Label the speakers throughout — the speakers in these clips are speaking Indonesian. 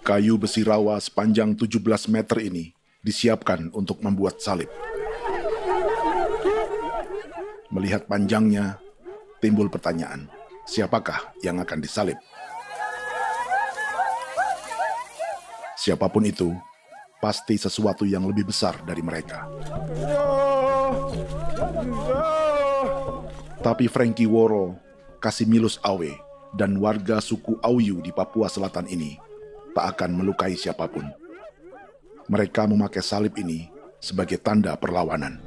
Speaker 1: Kayu besi rawa sepanjang 17 meter ini disiapkan untuk membuat salib. Melihat panjangnya, timbul pertanyaan, siapakah yang akan disalib? Siapapun itu, pasti sesuatu yang lebih besar dari mereka. Tapi Frankie Woro, Casimilus Awe, dan warga suku Auyu di Papua Selatan ini tak akan melukai siapapun. Mereka memakai salib ini sebagai tanda perlawanan.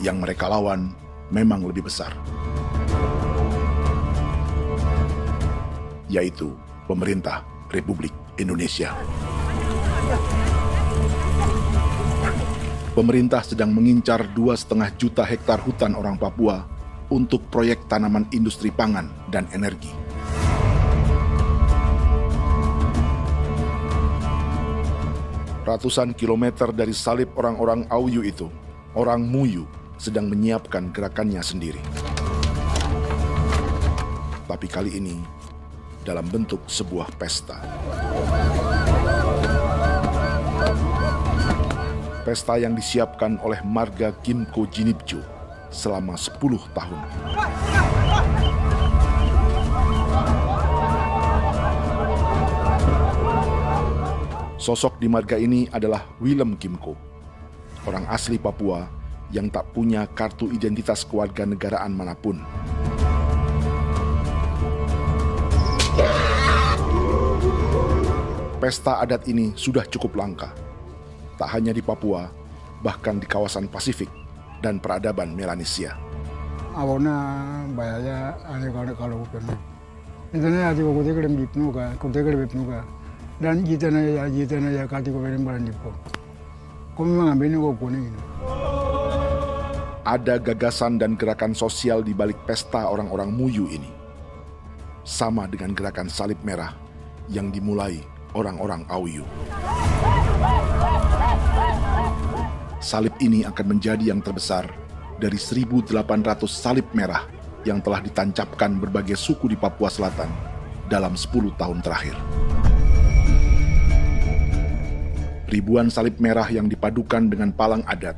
Speaker 1: Yang mereka lawan memang lebih besar, yaitu pemerintah Republik Indonesia. Pemerintah sedang mengincar 2,5 juta hektar hutan orang Papua untuk proyek tanaman industri pangan dan energi. Ratusan kilometer dari salib orang-orang Auyu itu, orang Muyu sedang menyiapkan gerakannya sendiri. Tapi kali ini dalam bentuk sebuah pesta. Pesta yang disiapkan oleh marga Kimco Jinipjo selama 10 tahun. Sosok di marga ini adalah Willem Kimco, orang asli Papua yang tak punya kartu identitas kewarganegaraan manapun. Pesta adat ini sudah cukup langka. Tak hanya di Papua, bahkan di kawasan Pasifik dan peradaban Melanesia.
Speaker 2: Awalnya bayarnya kalau bukan. Internet aja kau teker bipnuka, dan kita ya kati kau beri barang dipo. Kau memang ambil kau kuning.
Speaker 1: Ada gagasan dan gerakan sosial di balik pesta orang-orang Muyu ini. Sama dengan gerakan salib merah yang dimulai orang-orang Auyu. Salib ini akan menjadi yang terbesar dari 1.800 salib merah yang telah ditancapkan berbagai suku di Papua Selatan dalam 10 tahun terakhir. Ribuan salib merah yang dipadukan dengan palang adat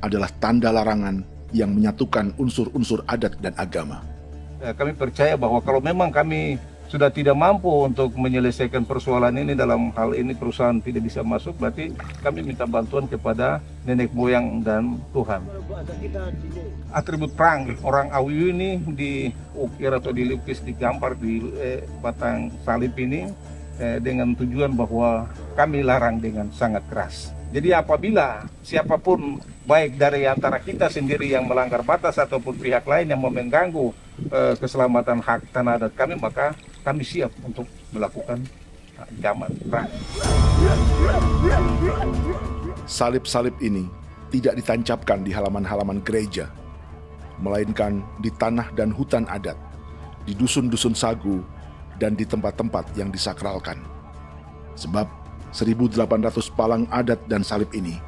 Speaker 1: adalah tanda larangan yang menyatukan unsur-unsur adat dan agama.
Speaker 3: Kami percaya bahwa kalau memang kami sudah tidak mampu untuk menyelesaikan persoalan ini, dalam hal ini perusahaan tidak bisa masuk, berarti kami minta bantuan kepada nenek moyang dan Tuhan. Atribut perang orang Auyu ini diukir atau dilukis, digambar di batang salib ini dengan tujuan bahwa kami larang dengan sangat keras. Jadi apabila siapapun, baik dari antara kita sendiri yang melanggar batas ataupun pihak lain yang mau mengganggu keselamatan hak tanah adat kami, maka kami siap untuk melakukan ancaman perang.
Speaker 1: Salib-salib ini tidak ditancapkan di halaman-halaman gereja, melainkan di tanah dan hutan adat, di dusun-dusun sagu, dan di tempat-tempat yang disakralkan. Sebab 1.800 palang adat dan salib ini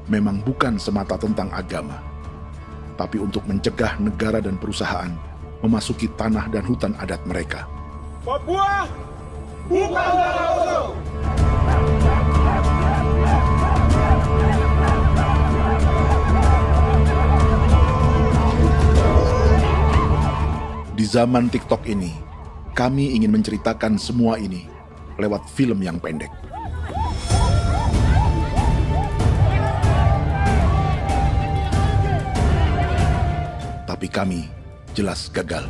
Speaker 1: memang bukan semata tentang agama, tapi untuk mencegah negara dan perusahaan memasuki tanah dan hutan adat mereka.
Speaker 4: Papua bukan tanah kosong.
Speaker 1: Di zaman TikTok ini, kami ingin menceritakan semua ini lewat film yang pendek. Tapi kami jelas gagal.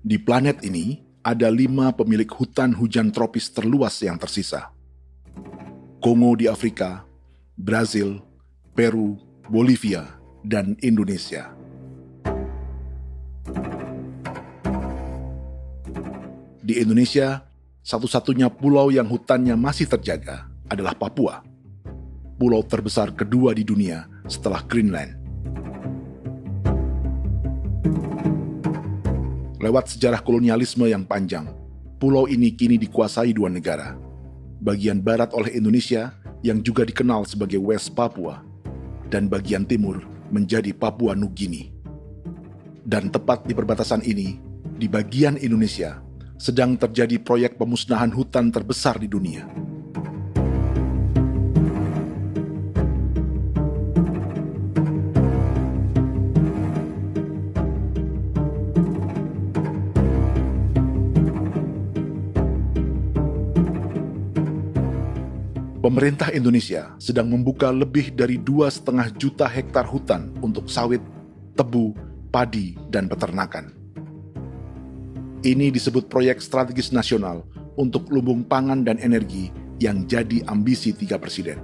Speaker 1: Di planet ini, ada 5 pemilik hutan hujan tropis terluas yang tersisa. Kongo di Afrika, Brazil, Peru, Bolivia, dan Indonesia. Di Indonesia, satu-satunya pulau yang hutannya masih terjaga adalah Papua, pulau terbesar kedua di dunia setelah Greenland. Lewat sejarah kolonialisme yang panjang, pulau ini kini dikuasai 2 negara. Bagian barat oleh Indonesia yang juga dikenal sebagai West Papua, dan bagian timur menjadi Papua Nugini. Dan tepat di perbatasan ini, di bagian Indonesia, sedang terjadi proyek pemusnahan hutan terbesar di dunia. Pemerintah Indonesia sedang membuka lebih dari 2,5 juta hektar hutan untuk sawit, tebu, padi, dan peternakan. Ini disebut proyek strategis nasional untuk lumbung pangan dan energi yang jadi ambisi 3 presiden.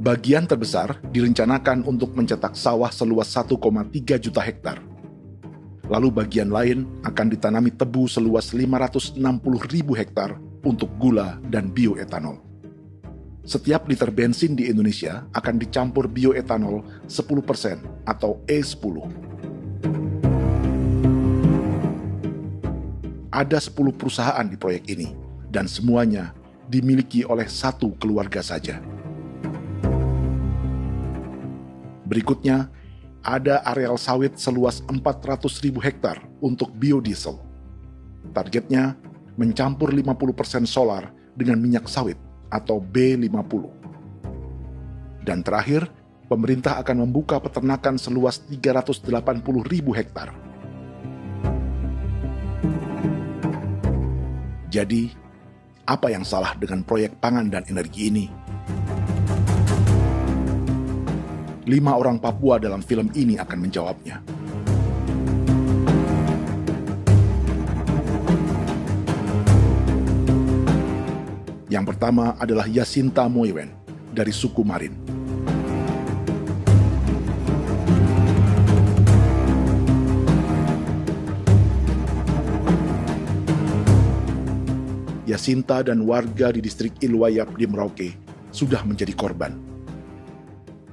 Speaker 1: Bagian terbesar direncanakan untuk mencetak sawah seluas 1,3 juta hektar. Lalu bagian lain akan ditanami tebu seluas 560.000 hektar untuk gula dan bioetanol. Setiap liter bensin di Indonesia akan dicampur bioetanol 10% atau E10. Ada 10 perusahaan di proyek ini, dan semuanya dimiliki oleh 1 keluarga saja. Berikutnya, ada areal sawit seluas 400.000 hektar untuk biodiesel. Targetnya mencampur 50% solar dengan minyak sawit atau B50. Dan terakhir, pemerintah akan membuka peternakan seluas 380.000 hektar. Jadi, apa yang salah dengan proyek pangan dan energi ini? 5 orang Papua dalam film ini akan menjawabnya. Yang pertama adalah Yasinta Moiwen dari suku Marin. Yasinta dan warga di distrik Ilwayap di Merauke sudah menjadi korban.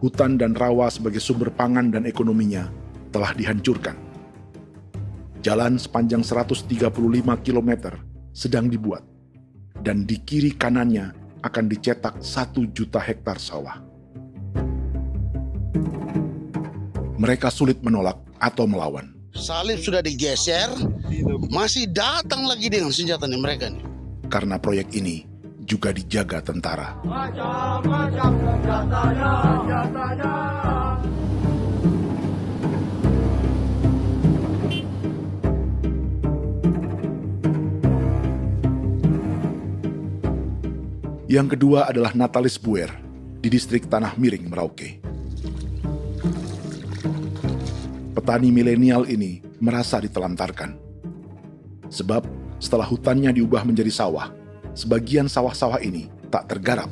Speaker 1: Hutan dan rawa sebagai sumber pangan dan ekonominya telah dihancurkan. Jalan sepanjang 135 km sedang dibuat, dan di kiri kanannya akan dicetak 1 juta hektar sawah. Mereka sulit menolak atau melawan.
Speaker 5: Salib sudah digeser, masih datang lagi dengan senjatanya mereka nih.
Speaker 1: Karena proyek ini juga dijaga tentara.
Speaker 4: Macam-macam senjatanya.
Speaker 1: Yang kedua adalah Natalis Buer di distrik Tanah Miring, Merauke. Petani milenial ini merasa ditelantarkan. Sebab setelah hutannya diubah menjadi sawah, sebagian sawah-sawah ini tak tergarap.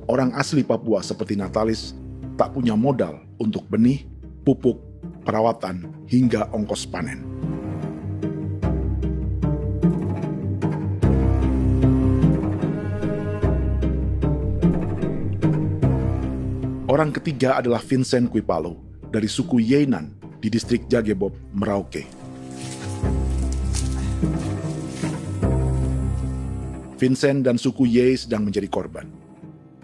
Speaker 1: Orang asli Papua seperti Natalis tak punya modal untuk benih, pupuk, perawatan, hingga ongkos panen. Orang ketiga adalah Vincent Kuipalo dari suku Yenan di distrik Jagebob, Merauke. Vincent dan suku Ye sedang menjadi korban.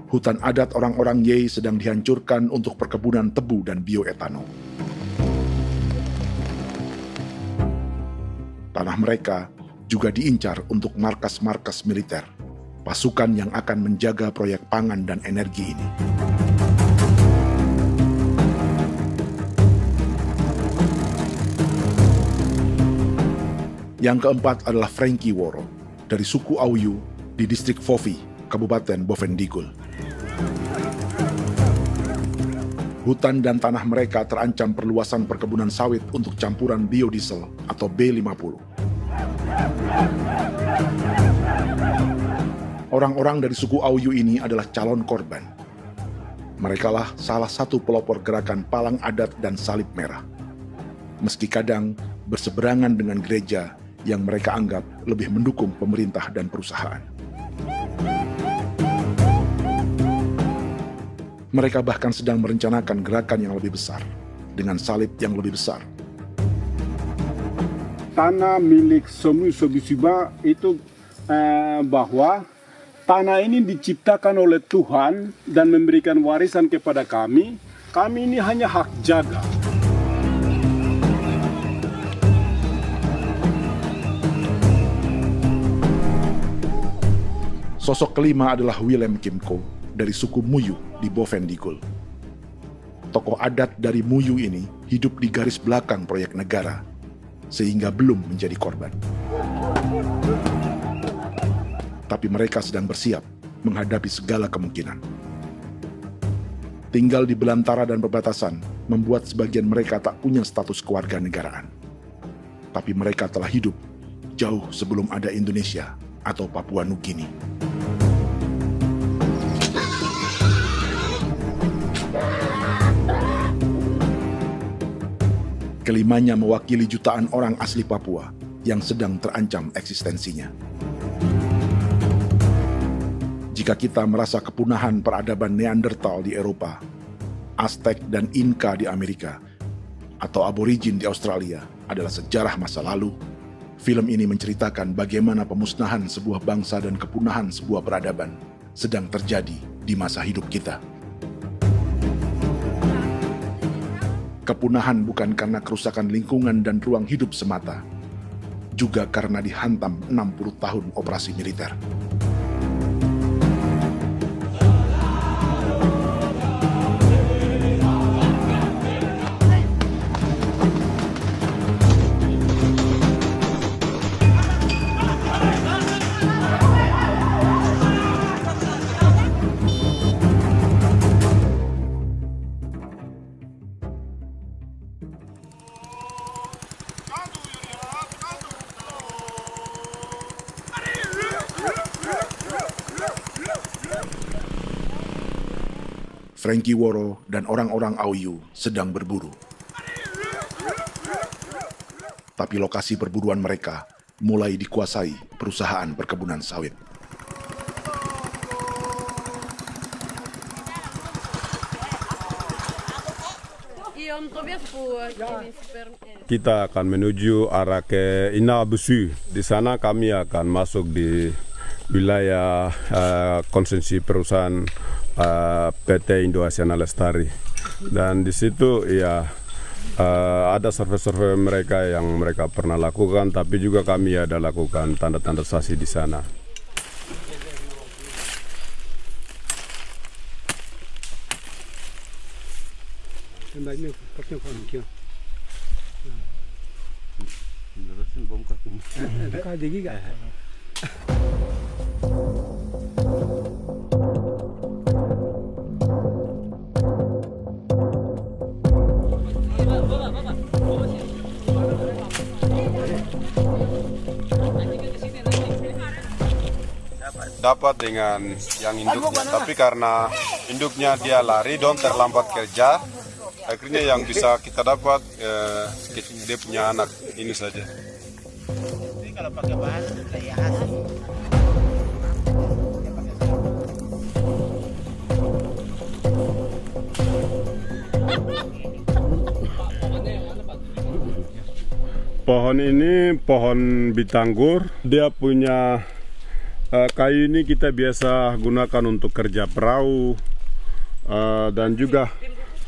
Speaker 1: Hutan adat orang-orang Ye sedang dihancurkan untuk perkebunan tebu dan bioetanol. Tanah mereka juga diincar untuk markas-markas militer, pasukan yang akan menjaga proyek pangan dan energi ini. Yang keempat adalah Frankie Woro dari suku Auyu di distrik Fofi, Kabupaten Bovendigul. Hutan dan tanah mereka terancam perluasan perkebunan sawit untuk campuran biodiesel atau B50. Orang-orang dari suku Auyu ini adalah calon korban. Merekalah salah satu pelopor gerakan Palang Adat dan Salib Merah. Meski kadang berseberangan dengan gereja yang mereka anggap lebih mendukung pemerintah dan perusahaan. Mereka bahkan sedang merencanakan gerakan yang lebih besar, dengan salib yang lebih besar.
Speaker 6: Tanah milik Somu Sobisiba itu bahwa tanah ini diciptakan oleh Tuhan dan memberikan warisan kepada kami. Kami ini hanya hak jaga.
Speaker 1: Sosok kelima adalah Willem Kimco dari suku Muyu di Bovendigul. Tokoh adat dari Muyu ini hidup di garis belakang proyek negara, sehingga belum menjadi korban. Tapi mereka sedang bersiap menghadapi segala kemungkinan. Tinggal di belantara dan perbatasan membuat sebagian mereka tak punya status kewarganegaraan. Tapi mereka telah hidup jauh sebelum ada Indonesia atau Papua Nugini. Kelimanya mewakili jutaan orang asli Papua yang sedang terancam eksistensinya. Jika kita merasa kepunahan peradaban Neanderthal di Eropa, Aztec dan Inca di Amerika, atau aborigin di Australia adalah sejarah masa lalu, film ini menceritakan bagaimana pemusnahan sebuah bangsa dan kepunahan sebuah peradaban sedang terjadi di masa hidup kita. Kepunahan bukan karena kerusakan lingkungan dan ruang hidup semata, juga karena dihantam 60 tahun operasi militer. Frankie Woro dan orang-orang Auyu sedang berburu. Tapi lokasi perburuan mereka mulai dikuasai perusahaan perkebunan sawit.
Speaker 7: Kita akan menuju arah ke Inabusu. Di sana kami akan masuk di wilayah konsesi perusahaan PT Indo Asiana Lestari, dan di situ ya ada survei-survei mereka yang mereka pernah lakukan, tapi juga kami ada lakukan tanda-tanda saksi di sana. Dapat dengan yang induknya, tapi karena induknya dia lari dan terlambat kerja, akhirnya yang bisa kita dapat dia punya anak ini saja.
Speaker 8: Ini kalau pakai bahan kayak asli.
Speaker 7: Pohon ini pohon bitanggur, dia punya kayu ini kita biasa gunakan untuk kerja perahu, dan juga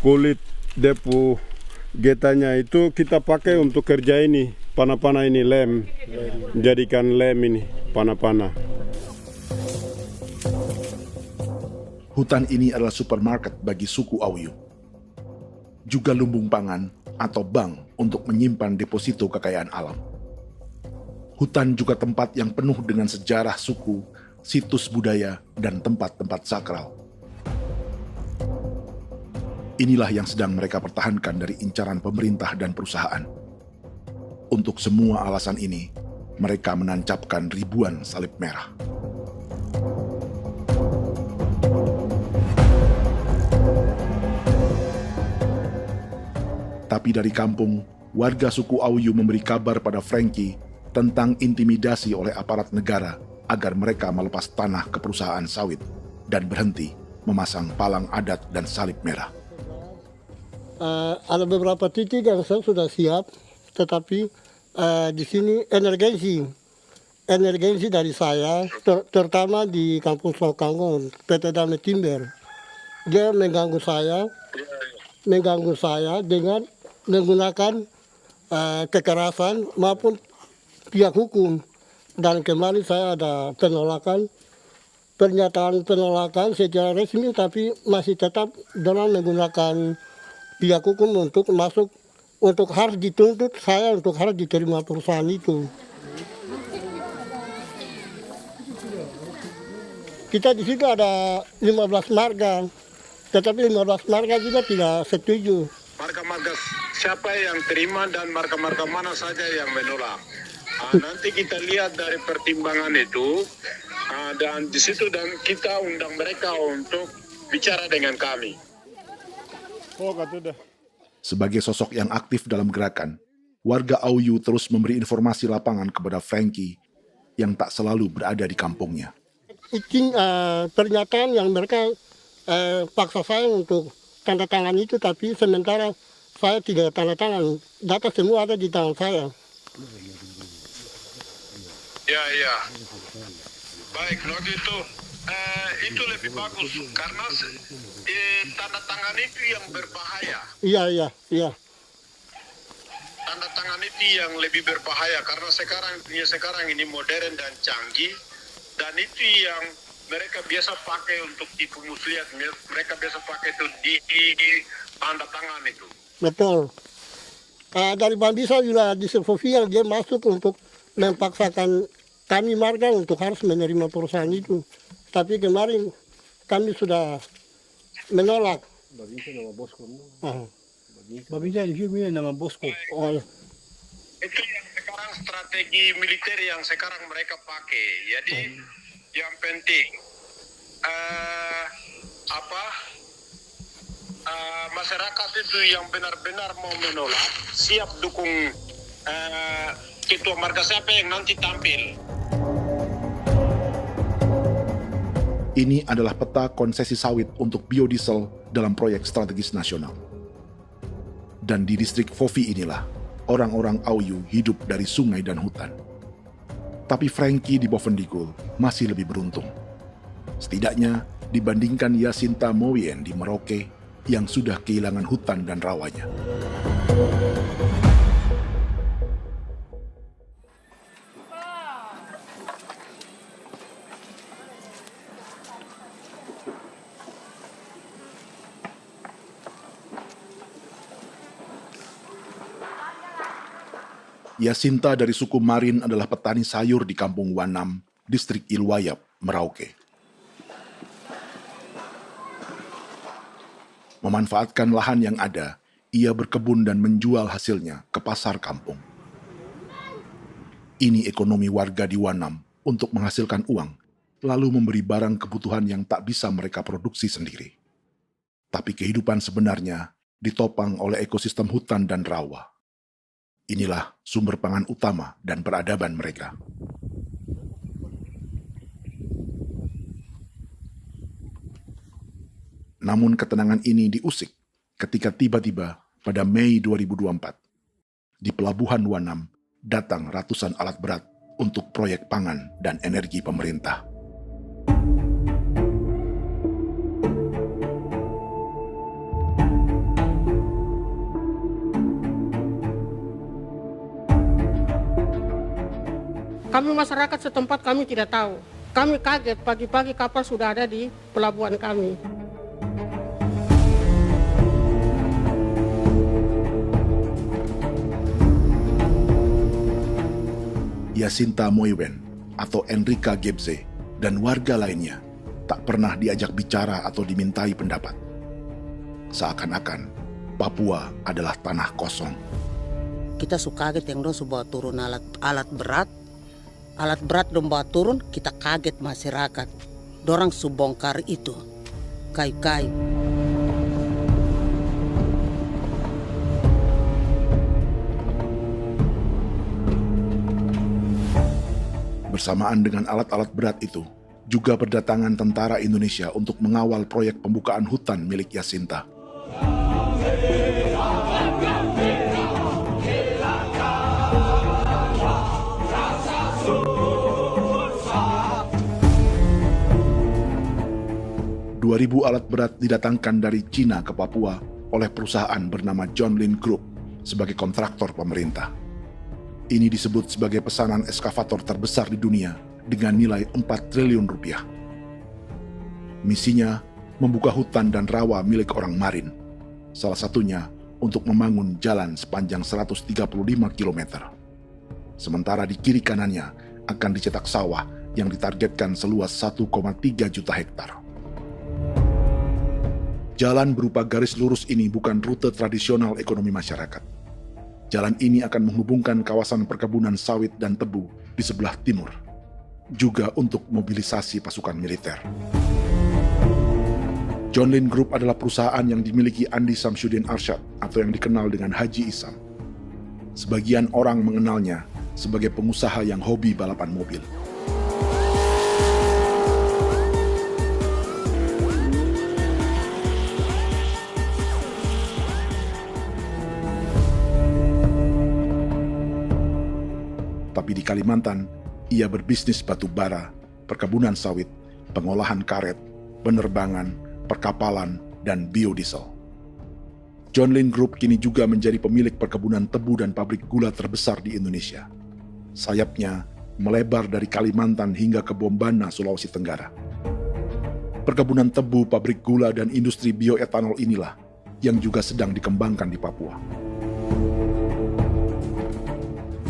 Speaker 7: kulit depu getanya itu kita pakai untuk kerja ini, panah-panah ini lem, jadikan lem ini, panah-panah.
Speaker 1: Hutan ini adalah supermarket bagi suku Auyu. Juga lumbung pangan atau bank untuk menyimpan deposito kekayaan alam. Hutan juga tempat yang penuh dengan sejarah suku, situs budaya, dan tempat-tempat sakral. Inilah yang sedang mereka pertahankan dari incaran pemerintah dan perusahaan. Untuk semua alasan ini, mereka menancapkan ribuan salib merah. Tapi dari kampung, warga suku Auyu memberi kabar pada Frankie tentang intimidasi oleh aparat negara agar mereka melepas tanah ke perusahaan sawit dan berhenti memasang palang adat dan salib merah.
Speaker 9: Ada beberapa titik yang saya sudah siap, tetapi di sini emergensi dari saya, terutama di kampung Sokanggon, PT Damai Timber. Dia mengganggu saya dengan menggunakan kekerasan maupun pihak hukum. Dan kemarin saya ada pernyataan penolakan secara resmi, tapi masih tetap dalam menggunakan pihak hukum untuk masuk, untuk harus dituntut saya untuk harus diterima perusahaan itu. Kita di situ ada 15 marga, tetapi 15 marga juga tidak setuju.
Speaker 10: Marga-marga siapa yang terima dan marga-marga mana saja yang menolak. Nanti kita lihat dari pertimbangan itu, dan di situ dan kita undang mereka untuk bicara dengan kami.
Speaker 1: Sebagai sosok yang aktif dalam gerakan, warga Auyu terus memberi informasi lapangan kepada Frankie yang tak selalu berada di kampungnya.
Speaker 9: Pernyataan yang mereka paksa saya untuk tanda tangan itu, tapi sementara saya tidak tanda tangan. Data semua ada di tangan saya.
Speaker 10: Ya. Baik, kalau gitu itu lebih bagus karena tanda tangan itu yang berbahaya.
Speaker 9: Iya.
Speaker 10: Tanda tangan itu yang lebih berbahaya karena sekarang ini modern dan canggih, dan itu yang mereka biasa pakai untuk tipu muslihat. Mereka biasa pakai itu di tanda tangan itu.
Speaker 9: Betul. Dari Bambisa juga di Sofia dia masuk untuk memaksakan kami marga untuk harus menerima perusahaan itu. Tapi kemarin kami sudah menolak.
Speaker 10: Babinsa nama Bosco. Babinsa di sini nama Bosco. Itu yang sekarang strategi militer yang sekarang mereka pakai. Jadi yang penting masyarakat itu yang benar-benar mau menolak siap dukung ketua marga siapa yang nanti tampil.
Speaker 1: Ini adalah peta konsesi sawit untuk biodiesel dalam proyek strategis nasional. Dan di distrik Fofi inilah orang-orang Auyu hidup dari sungai dan hutan. Tapi Frankie di Bovendigul masih lebih beruntung. Setidaknya dibandingkan Yasinta Mowien di Merauke yang sudah kehilangan hutan dan rawanya. Yasinta dari suku Marin adalah petani sayur di kampung Wanam, distrik Ilwayap, Merauke. Memanfaatkan lahan yang ada, ia berkebun dan menjual hasilnya ke pasar kampung. Ini ekonomi warga di Wanam untuk menghasilkan uang, lalu memberi barang kebutuhan yang tak bisa mereka produksi sendiri. Tapi kehidupan sebenarnya ditopang oleh ekosistem hutan dan rawa. Inilah sumber pangan utama dan peradaban mereka. Namun ketenangan ini diusik ketika tiba-tiba pada Mei 2024, di Pelabuhan Wanam datang ratusan alat berat untuk proyek pangan dan energi pemerintah.
Speaker 9: Kami masyarakat setempat kami tidak tahu. Kami kaget pagi-pagi kapal sudah ada di pelabuhan kami.
Speaker 1: Yasinta Mowien atau Enrika Gebze dan warga lainnya tak pernah diajak bicara atau dimintai pendapat. Seakan-akan Papua adalah tanah kosong.
Speaker 11: Kita suka kaget yang dong bawa turun alat berat dong bawa turun, kita kaget masyarakat. Dorang subongkar itu kayu-kayu.
Speaker 1: Bersamaan dengan alat-alat berat itu, juga berdatangan tentara Indonesia untuk mengawal proyek pembukaan hutan milik Jacinta. Ribu alat berat didatangkan dari Cina ke Papua oleh perusahaan bernama John Lin Group sebagai kontraktor pemerintah. Ini disebut sebagai pesanan eskavator terbesar di dunia dengan nilai 4 triliun rupiah. Misinya membuka hutan dan rawa milik orang Marin, salah satunya untuk membangun jalan sepanjang 135 km. Sementara di kiri kanannya akan dicetak sawah yang ditargetkan seluas 1,3 juta hektar. Jalan berupa garis lurus ini bukan rute tradisional ekonomi masyarakat. Jalan ini akan menghubungkan kawasan perkebunan sawit dan tebu di sebelah timur, juga untuk mobilisasi pasukan militer. John Lin Group adalah perusahaan yang dimiliki Andi Samsudin Arsyad atau yang dikenal dengan Haji Isam. Sebagian orang mengenalnya sebagai pengusaha yang hobi balapan mobil. Tapi di Kalimantan, ia berbisnis batu bara, perkebunan sawit, pengolahan karet, penerbangan, perkapalan, dan biodiesel. John Lin Group kini juga menjadi pemilik perkebunan tebu dan pabrik gula terbesar di Indonesia. Sayapnya melebar dari Kalimantan hingga ke Bombana, Sulawesi Tenggara. Perkebunan tebu, pabrik gula, dan industri bioetanol inilah yang juga sedang dikembangkan di Papua.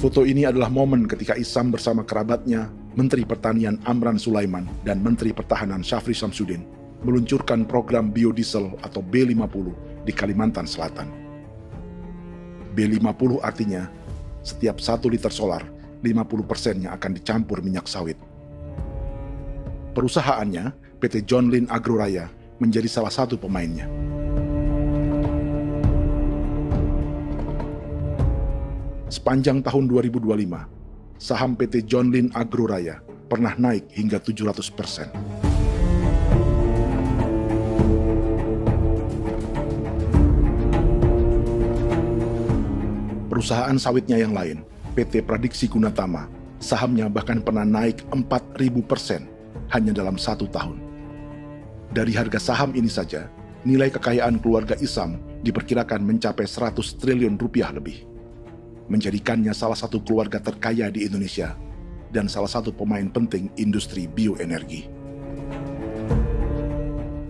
Speaker 1: Foto ini adalah momen ketika Isam bersama kerabatnya, Menteri Pertanian Amran Sulaiman dan Menteri Pertahanan Syafri Samsudin meluncurkan program biodiesel atau B50 di Kalimantan Selatan. B50 artinya setiap 1 liter solar, 50%-nya akan dicampur minyak sawit. Perusahaannya, PT John Lin Agroraya, menjadi salah satu pemainnya. Sepanjang tahun 2025, saham PT John Lin Agroraya pernah naik hingga 700%. Perusahaan sawitnya yang lain, PT Pradiksi Gunatama, sahamnya bahkan pernah naik 4.000% hanya dalam 1 tahun. Dari harga saham ini saja, nilai kekayaan keluarga Isam diperkirakan mencapai 100 triliun rupiah lebih, menjadikannya salah satu keluarga terkaya di Indonesia dan salah satu pemain penting industri bioenergi.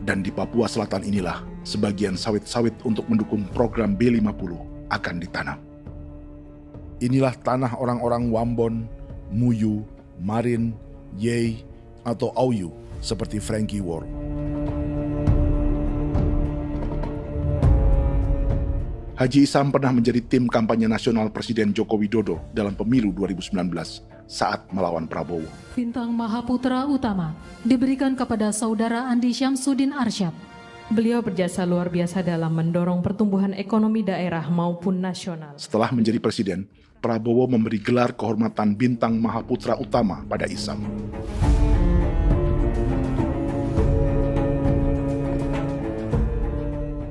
Speaker 1: Dan di Papua Selatan inilah sebagian sawit-sawit untuk mendukung program B50 akan ditanam. Inilah tanah orang-orang Wambon, Muyu, Marin, Yei, atau Auyu seperti Frankie Wor. Haji Isam pernah menjadi tim kampanye nasional Presiden Joko Widodo dalam pemilu 2019 saat melawan Prabowo.
Speaker 12: Bintang Mahaputra Utama diberikan kepada Saudara Andi Syamsuddin Arsyad. Beliau berjasa luar biasa dalam mendorong pertumbuhan ekonomi daerah maupun nasional.
Speaker 1: Setelah menjadi presiden, Prabowo memberi gelar kehormatan Bintang Mahaputra Utama pada Isam.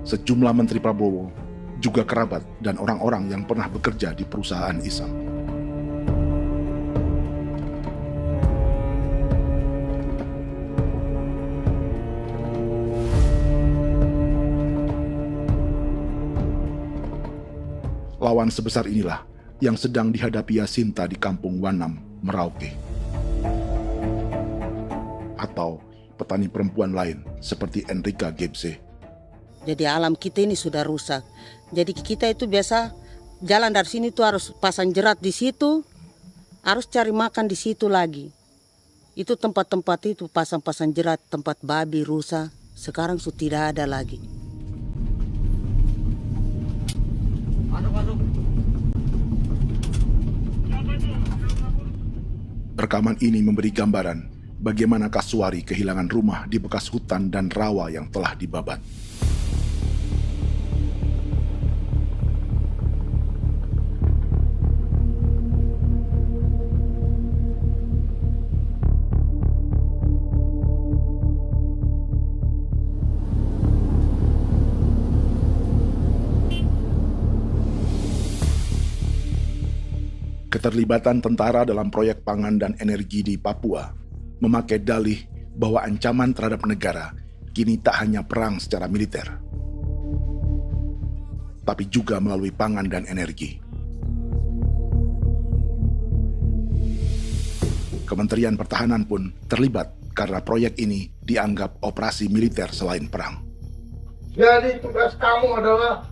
Speaker 1: Sejumlah menteri Prabowo, juga kerabat dan orang-orang yang pernah bekerja di perusahaan Isam. Lawan sebesar inilah yang sedang dihadapi Jacinta di kampung Wanam, Merauke. Atau petani perempuan lain seperti Enrika Gebse.
Speaker 11: Jadi alam kita ini sudah rusak. Jadi kita itu biasa jalan dari sini tuh harus pasang jerat di situ, harus cari makan di situ lagi. Itu tempat-tempat itu pasang-pasang jerat, tempat babi, rusa, sekarang sudah tidak ada lagi.
Speaker 1: Rekaman ini memberi gambaran bagaimana Kasuari kehilangan rumah di bekas hutan dan rawa yang telah dibabat. Keterlibatan tentara dalam proyek pangan dan energi di Papua memakai dalih bahwa ancaman terhadap negara kini tak hanya perang secara militer, tapi juga melalui pangan dan energi. Kementerian Pertahanan pun terlibat karena proyek ini dianggap operasi militer selain perang.
Speaker 13: Jadi tugas kamu adalah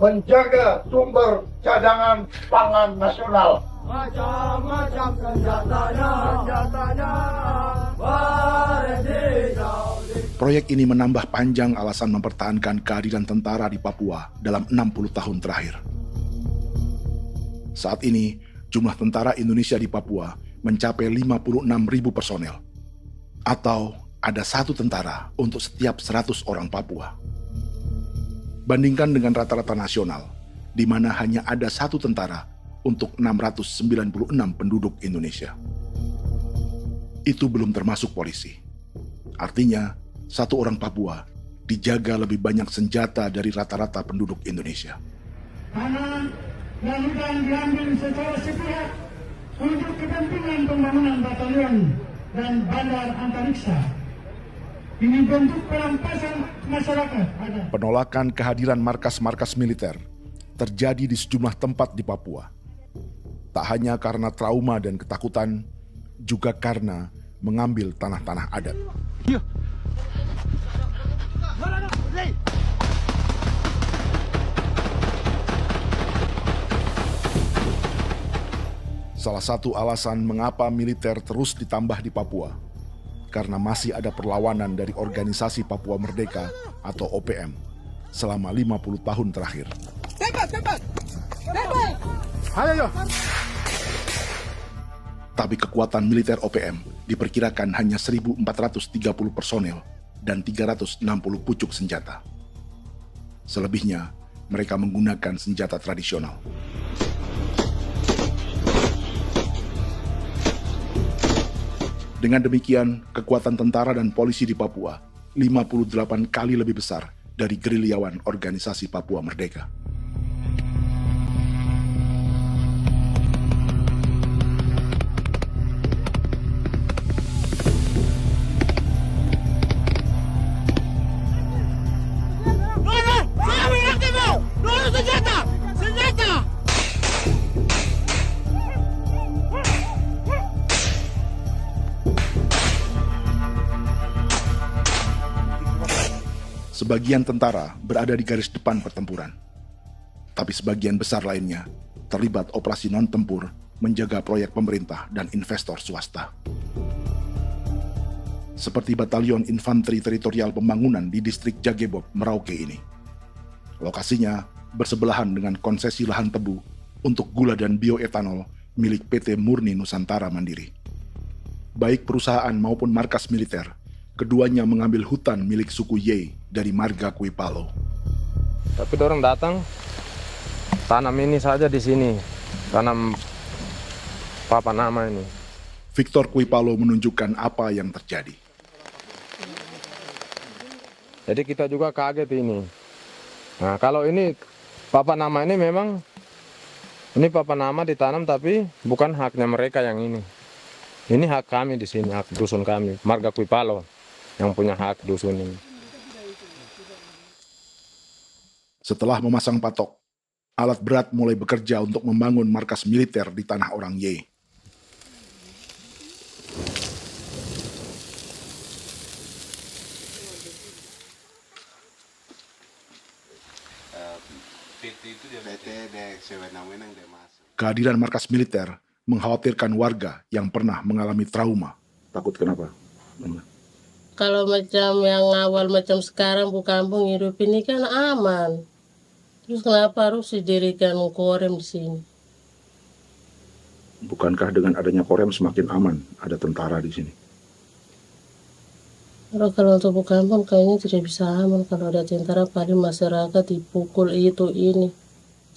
Speaker 13: menjaga sumber cadangan pangan nasional.
Speaker 4: Macam-macam senjatanya,
Speaker 1: Proyek ini menambah panjang alasan mempertahankan kehadiran tentara di Papua dalam 60 tahun terakhir. Saat ini, jumlah tentara Indonesia di Papua mencapai 56.000 personel, atau ada 1 tentara untuk setiap 100 orang Papua. Bandingkan dengan rata-rata nasional, di mana hanya ada 1 tentara untuk 696 penduduk Indonesia. Itu belum termasuk polisi. Artinya, 1 orang Papua dijaga lebih banyak senjata dari rata-rata penduduk Indonesia.
Speaker 2: Tanah dan hutan diambil secara sepihak untuk kepentingan pembangunan batalion dan bandar antariksa. Ini bentuk perampasan masyarakat.
Speaker 1: Penolakan kehadiran markas-markas militer terjadi di sejumlah tempat di Papua. Tak hanya karena trauma dan ketakutan, juga karena mengambil tanah-tanah adat. Salah satu alasan mengapa militer terus ditambah di Papua, karena masih ada perlawanan dari Organisasi Papua Merdeka atau OPM selama 50 tahun terakhir.
Speaker 4: Tembak!
Speaker 1: Ayo! Tapi kekuatan militer OPM diperkirakan hanya 1.430 personel dan 360 pucuk senjata. Selebihnya, mereka menggunakan senjata tradisional. Dengan demikian, kekuatan tentara dan polisi di Papua 58 kali lebih besar dari gerilyawan Organisasi Papua Merdeka. Sebagian tentara berada di garis depan pertempuran, tapi sebagian besar lainnya terlibat operasi non-tempur menjaga proyek pemerintah dan investor swasta. Seperti Batalion Infanteri Teritorial Pembangunan di distrik Jagebob, Merauke ini. Lokasinya bersebelahan dengan konsesi lahan tebu untuk gula dan bioetanol milik PT Murni Nusantara Mandiri. Baik perusahaan maupun markas militer, keduanya mengambil hutan milik suku Ye dari marga Kuipalo.
Speaker 14: Tapi orang datang tanam ini saja di sini, tanam papan nama ini.
Speaker 1: Victor Kuipalo menunjukkan apa yang terjadi.
Speaker 14: Jadi kita juga kaget ini. Nah, kalau ini papan nama ini memang ini papan nama ditanam tapi bukan haknya mereka yang ini. Ini hak kami di sini, hak dusun kami, marga Kuipalo yang punya hak dusun ini.
Speaker 1: Setelah memasang patok, alat berat mulai bekerja untuk membangun markas militer di tanah orang Ye. Kehadiran markas militer mengkhawatirkan warga yang pernah mengalami trauma. Takut kenapa?
Speaker 15: Kalau macam yang awal macam sekarang bu kampung hidup ini kan aman. Terus kenapa harus didirikan korem di sini?
Speaker 1: Bukankah dengan adanya Korem semakin aman ada tentara di sini?
Speaker 15: Kalau untuk Bukampung kayaknya tidak bisa aman kalau ada tentara, paling masyarakat dipukul itu ini.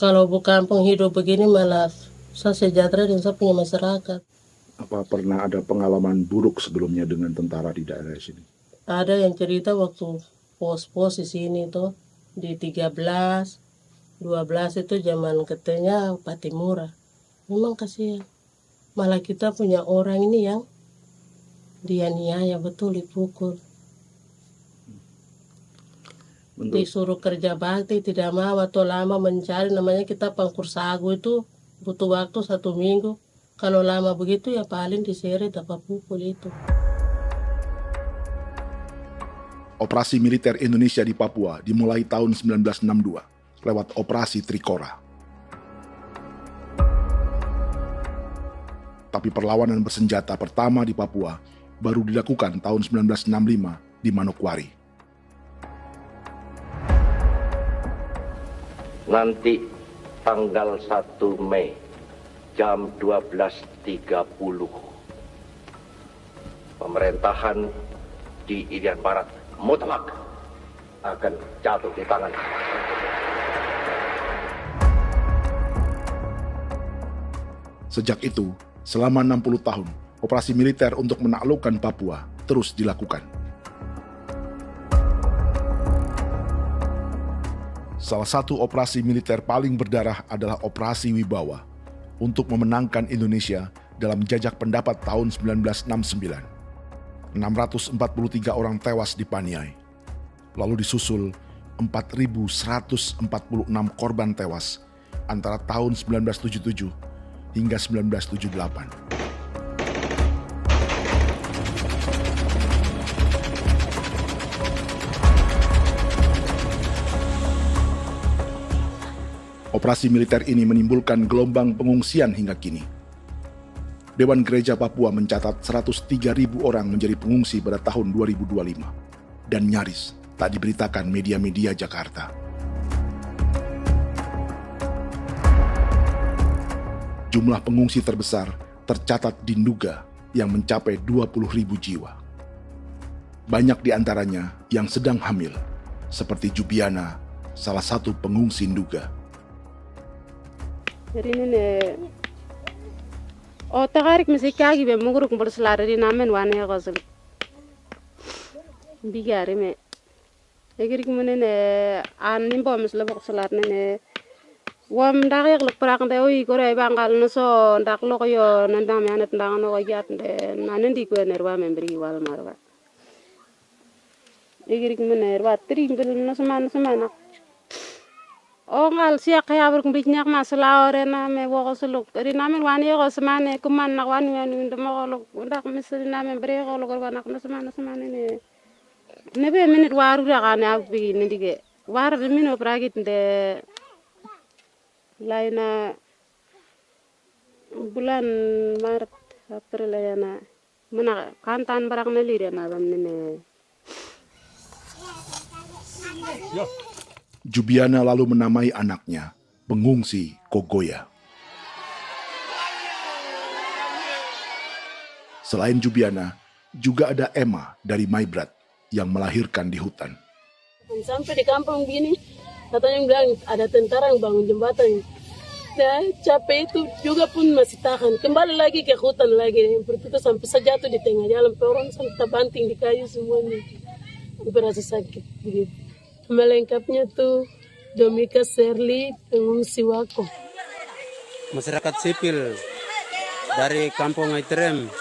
Speaker 15: Kalau Bukampung hidup begini malah saya sejahtera dan saya punya masyarakat.
Speaker 1: Apa pernah ada pengalaman buruk sebelumnya dengan tentara di daerah sini?
Speaker 15: Ada yang cerita waktu pos-pos di sini tuh di 13, 12 itu zaman katanya Patimura. Memang kasihan. Malah kita punya orang ini yang dianiaya betul, dipukul. Disuruh kerja bakti tidak mau atau lama mencari, namanya kita pangkur sagu itu butuh waktu 1 minggu. Kalau lama begitu ya paling diseret apa pukul itu.
Speaker 1: Operasi militer Indonesia di Papua dimulai tahun 1962 lewat Operasi Trikora. Tapi perlawanan bersenjata pertama di Papua baru dilakukan tahun 1965 di Manokwari.
Speaker 16: Nanti tanggal 1 Mei jam 12.30 pemerintahan di Irian Barat mutlak akan jatuh di tangan.
Speaker 1: Sejak itu, selama 60 tahun, operasi militer untuk menaklukkan Papua terus dilakukan. Salah satu operasi militer paling berdarah adalah Operasi Wibawa untuk memenangkan Indonesia dalam jajak pendapat tahun 1969. 643 orang tewas di Paniai. Lalu disusul 4.146 korban tewas antara tahun 1977 hingga 1978. Operasi militer ini menimbulkan gelombang pengungsian hingga kini. Dewan Gereja Papua mencatat 103.000 orang menjadi pengungsi pada tahun 2025 dan nyaris tak diberitakan media-media Jakarta. Jumlah pengungsi terbesar tercatat di Nduga yang mencapai 20.000 jiwa. Banyak di antaranya yang sedang hamil, seperti Jubiana, salah satu pengungsi Nduga.
Speaker 17: Jadi ini takarik masih kaki be muguruk berselari di namen wane kosel. Bigari me. Egirik menene nimbo mesle berselari nene. Wam darik lek perak nte oi kore bangal nuso ndak lok yo nandang me anet ndang no yat nte nanen di kue nerwa memberi wal marwa. Egirik menene rwa tri bil no semana. Ngal siak kaya berkumpul nyak masalah orena me woko suluk. Ri namen wani ko semane kuman nak wani ndemo ko ndak misri namen bre ko ko nak no semane ne. Nebe minit waru ra kana abi nindige. War mino pragit de laina bulan Maret April yana mana kantan barak na lire na bamne.
Speaker 1: Jubiana lalu menamai anaknya pengungsi Kogoya. Selain Jubiana, juga ada Emma dari Maibrat yang melahirkan di hutan.
Speaker 15: Sampai di kampung begini, katanya bilang ada tentara yang bangun jembatan. Nah, capek itu juga pun masih tahan. Kembali lagi ke hutan lagi. Berputus sampai sejatuh di tengah jalan. Orang sampai terbanting di kayu semuanya. Berasa sakit begitu. Melengkapnya tuh Domika Serli, pengungsi Wako.
Speaker 18: Masyarakat sipil dari Kampung Aitrem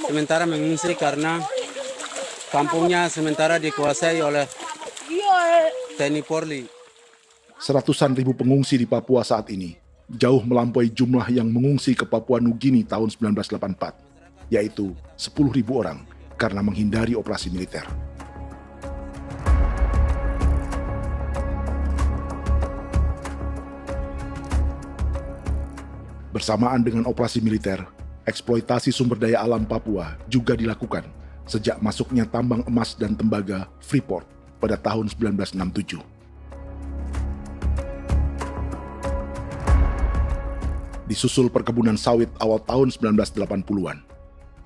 Speaker 18: sementara mengungsi karena kampungnya sementara dikuasai oleh TNI Polri.
Speaker 1: Seratusan ribu pengungsi di Papua saat ini jauh melampaui jumlah yang mengungsi ke Papua Nugini tahun 1984, yaitu 10.000 orang karena menghindari operasi militer. Bersamaan dengan operasi militer, eksploitasi sumber daya alam Papua juga dilakukan sejak masuknya tambang emas dan tembaga Freeport pada tahun 1967. Disusul perkebunan sawit awal tahun 1980-an.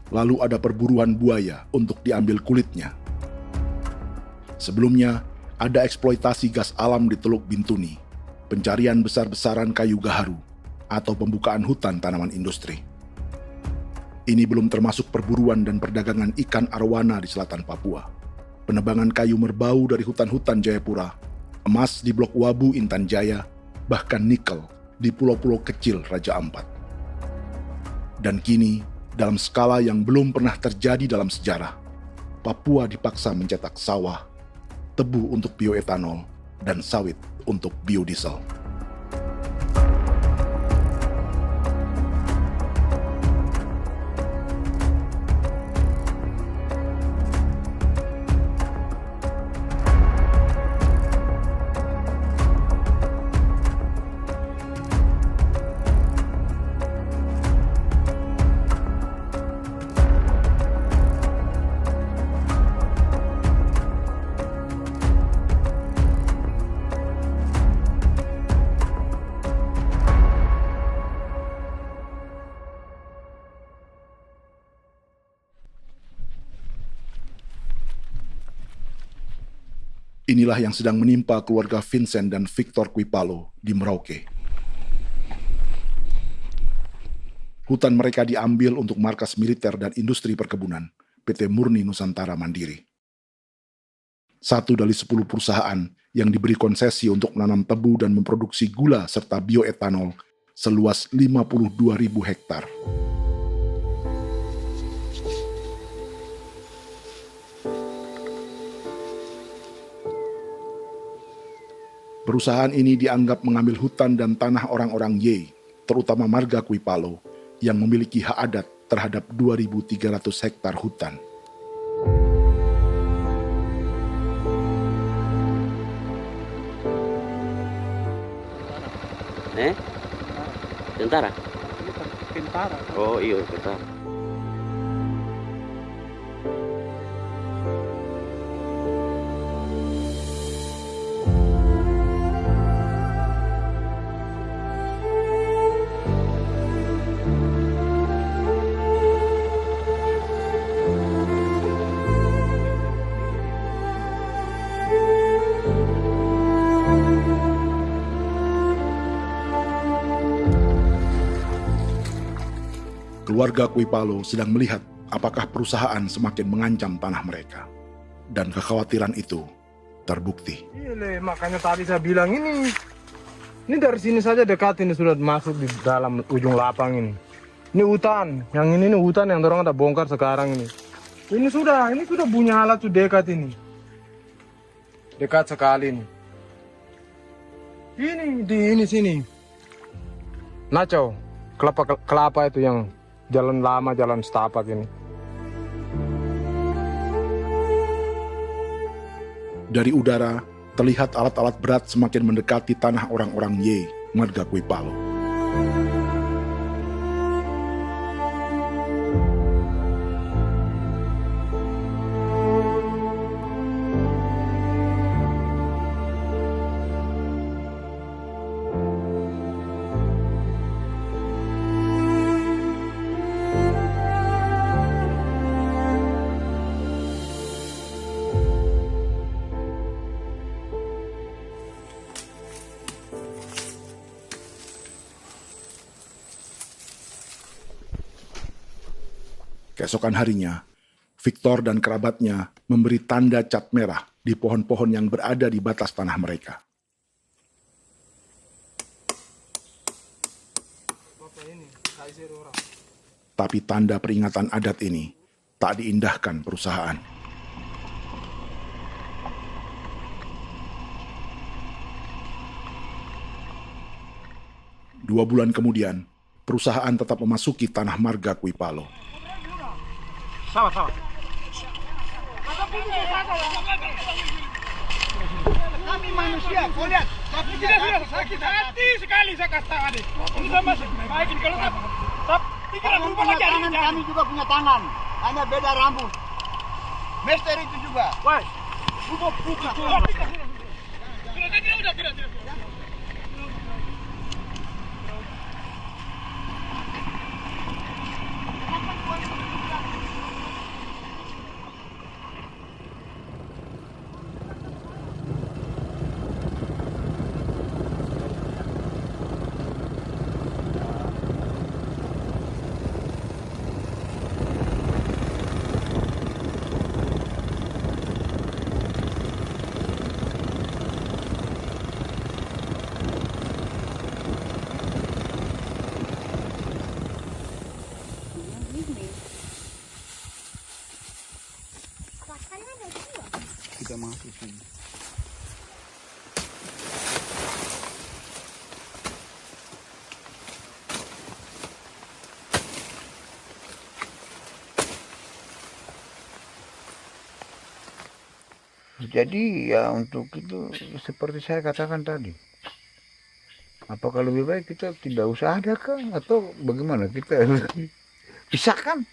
Speaker 1: Lalu ada perburuan buaya untuk diambil kulitnya. Sebelumnya, ada eksploitasi gas alam di Teluk Bintuni, pencarian besar-besaran kayu gaharu, atau pembukaan hutan tanaman industri. Ini belum termasuk perburuan dan perdagangan ikan arwana di selatan Papua, penebangan kayu merbau dari hutan-hutan Jayapura, emas di Blok Wabu Intan Jaya, bahkan nikel di pulau-pulau kecil Raja Ampat. Dan kini, dalam skala yang belum pernah terjadi dalam sejarah, Papua dipaksa mencetak sawah, tebu untuk bioetanol, dan sawit untuk biodiesel. Inilah yang sedang menimpa keluarga Vincent dan Victor Kuipalo di Merauke. Hutan mereka diambil untuk markas militer dan industri perkebunan, PT Murni Nusantara Mandiri. 1 dari 10 perusahaan yang diberi konsesi untuk menanam tebu dan memproduksi gula serta bioetanol seluas 52.000 hektar. Perusahaan ini dianggap mengambil hutan dan tanah orang-orang Ye, terutama marga Kuipalo, yang memiliki hak adat terhadap 2.300 hektar hutan.
Speaker 19: Tentara?
Speaker 8: Tentara.
Speaker 19: Oh iya, tentara.
Speaker 1: Keluarga Kuipalo sedang melihat apakah perusahaan semakin mengancam tanah mereka. Dan kekhawatiran itu terbukti.
Speaker 14: Iya, makanya tadi saya bilang ini dari sini saja dekat ini sudah masuk di dalam ujung lapang ini. Ini hutan, yang ini hutan yang dorong ada bongkar sekarang ini. Ini sudah punya alat sudah dekat ini. Dekat sekali ini. Ini di sini. Nacau, kelapa itu yang jalan lama, jalan setapak ini.
Speaker 1: Dari udara, terlihat alat-alat berat semakin mendekati tanah orang-orang Ye, marga Kuipalo. Keesokan harinya, Victor dan kerabatnya memberi tanda cat merah di pohon-pohon yang berada di batas tanah mereka. Tapi tanda peringatan adat ini tak diindahkan perusahaan. Dua bulan kemudian, perusahaan tetap memasuki tanah marga Kuipalo.
Speaker 8: Sama-sama. Kami manusia, kau lihat. Tapi sudah sakit hati sekali saya kasih tahu adik. Ini sama baik ini kalau pikiran berubah lagi hari ini. Kami juga punya tangan, hanya beda rambut. Mister itu juga. Wah, buka. Sudah.
Speaker 19: Jadi ya untuk itu seperti saya katakan tadi, apakah lebih baik kita tidak usah ada kah atau bagaimana, kita pisahkan,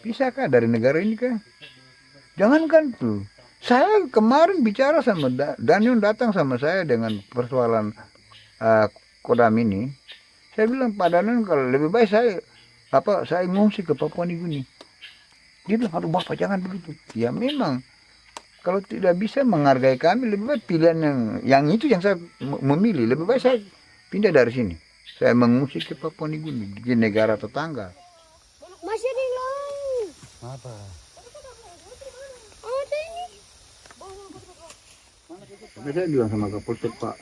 Speaker 19: pisahkan dari negara ini kah? Jangankan tuh, saya kemarin bicara sama Daniel, datang sama saya dengan persoalan Kodam ini. Saya bilang, Pak Daniel, kalau lebih baik saya ngungsi ke Papua Nugini. Dia bilang, aduh Bapak jangan begitu. Ya memang, kalau tidak bisa menghargai kami, lebih baik pilihan yang itu yang saya memilih. Lebih baik saya pindah dari sini. Saya mengungsi ke Papua Nugini, di negara tetangga.
Speaker 20: Masih di laut.
Speaker 19: Apa? Saya bilang sama Kapolsek, Pak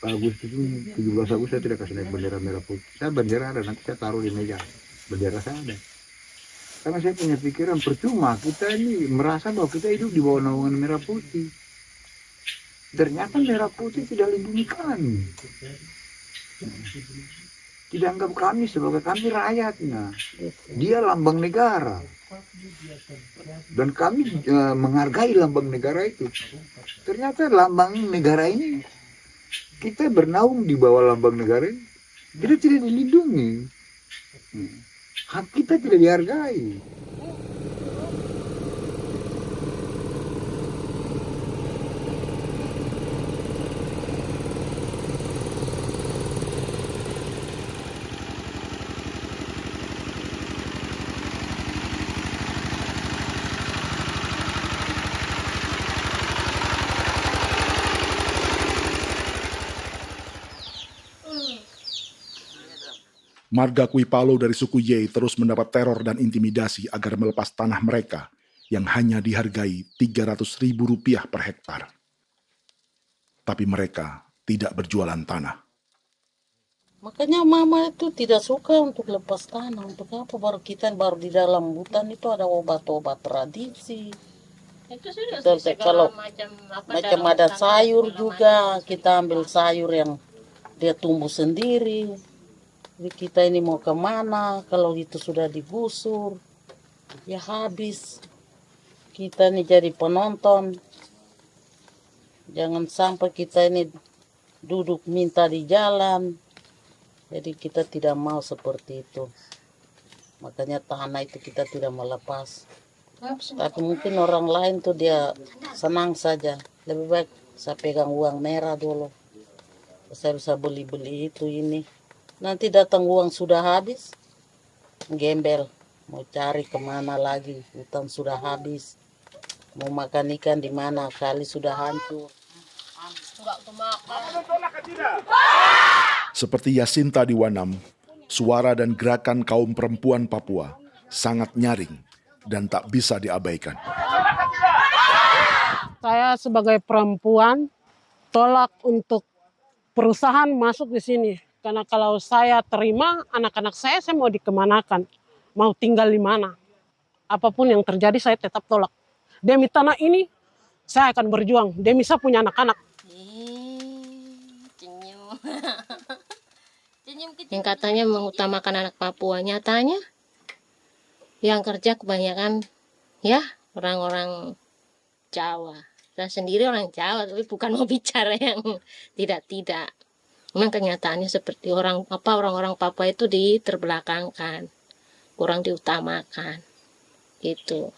Speaker 19: Agustus ini, 17 Agustus saya tidak kasih naik bendera merah putih. Saya bendera ada, nanti saya taruh di meja. Bendera saya ada. Karena saya punya pikiran percuma kita ini merasa bahwa kita hidup di bawah naungan merah putih. Ternyata merah putih tidak lindungi kami. Tidak anggap kami sebagai kami rakyatnya. Dia lambang negara. Dan kami menghargai lambang negara itu. Ternyata lambang negara ini, kita bernaung di bawah lambang negara ini, kita tidak dilindungi. Hak kita tidak dihargai.
Speaker 1: Marga Kuipalo dari suku Ye terus mendapat teror dan intimidasi agar melepas tanah mereka yang hanya dihargai Rp300.000 per hektar. Tapi mereka tidak berjualan tanah.
Speaker 11: Makanya mama itu tidak suka untuk lepas tanah. Untuk apa? Baru di dalam hutan itu ada obat-obat tradisi.
Speaker 20: Itu sudah
Speaker 11: Kalau
Speaker 20: macam
Speaker 11: ada sayur juga, kita ambil sayur yang dia tumbuh sendiri. Jadi kita ini mau kemana, kalau itu sudah digusur, ya habis. Kita ini jadi penonton. Jangan sampai kita ini duduk minta di jalan. Jadi kita tidak mau seperti itu. Makanya tanah itu kita tidak melepas. Tapi mungkin orang lain tuh dia senang saja. Lebih baik saya pegang uang merah dulu. Saya bisa beli-beli itu ini. Nanti datang uang sudah habis, gembel, mau cari kemana lagi, hutan sudah habis, mau makan ikan di mana, kali sudah hancur.
Speaker 1: Seperti Yasinta di Wanam, suara dan gerakan kaum perempuan Papua sangat nyaring dan tak bisa diabaikan.
Speaker 15: Saya sebagai perempuan tolak untuk perusahaan masuk di sini. Karena kalau saya terima anak-anak saya mau dikemanakan, mau tinggal di mana. Apapun yang terjadi saya tetap tolak. Demi tanah ini saya akan berjuang, demi saya punya anak-anak.
Speaker 20: Yang katanya mengutamakan anak Papua, nyatanya yang kerja kebanyakan ya orang-orang Jawa. Saya sendiri orang Jawa, tapi bukan mau bicara yang tidak-tidak. Memang kenyataannya seperti orang-orang Papua itu diterbelakangkan, kurang diutamakan, gitu.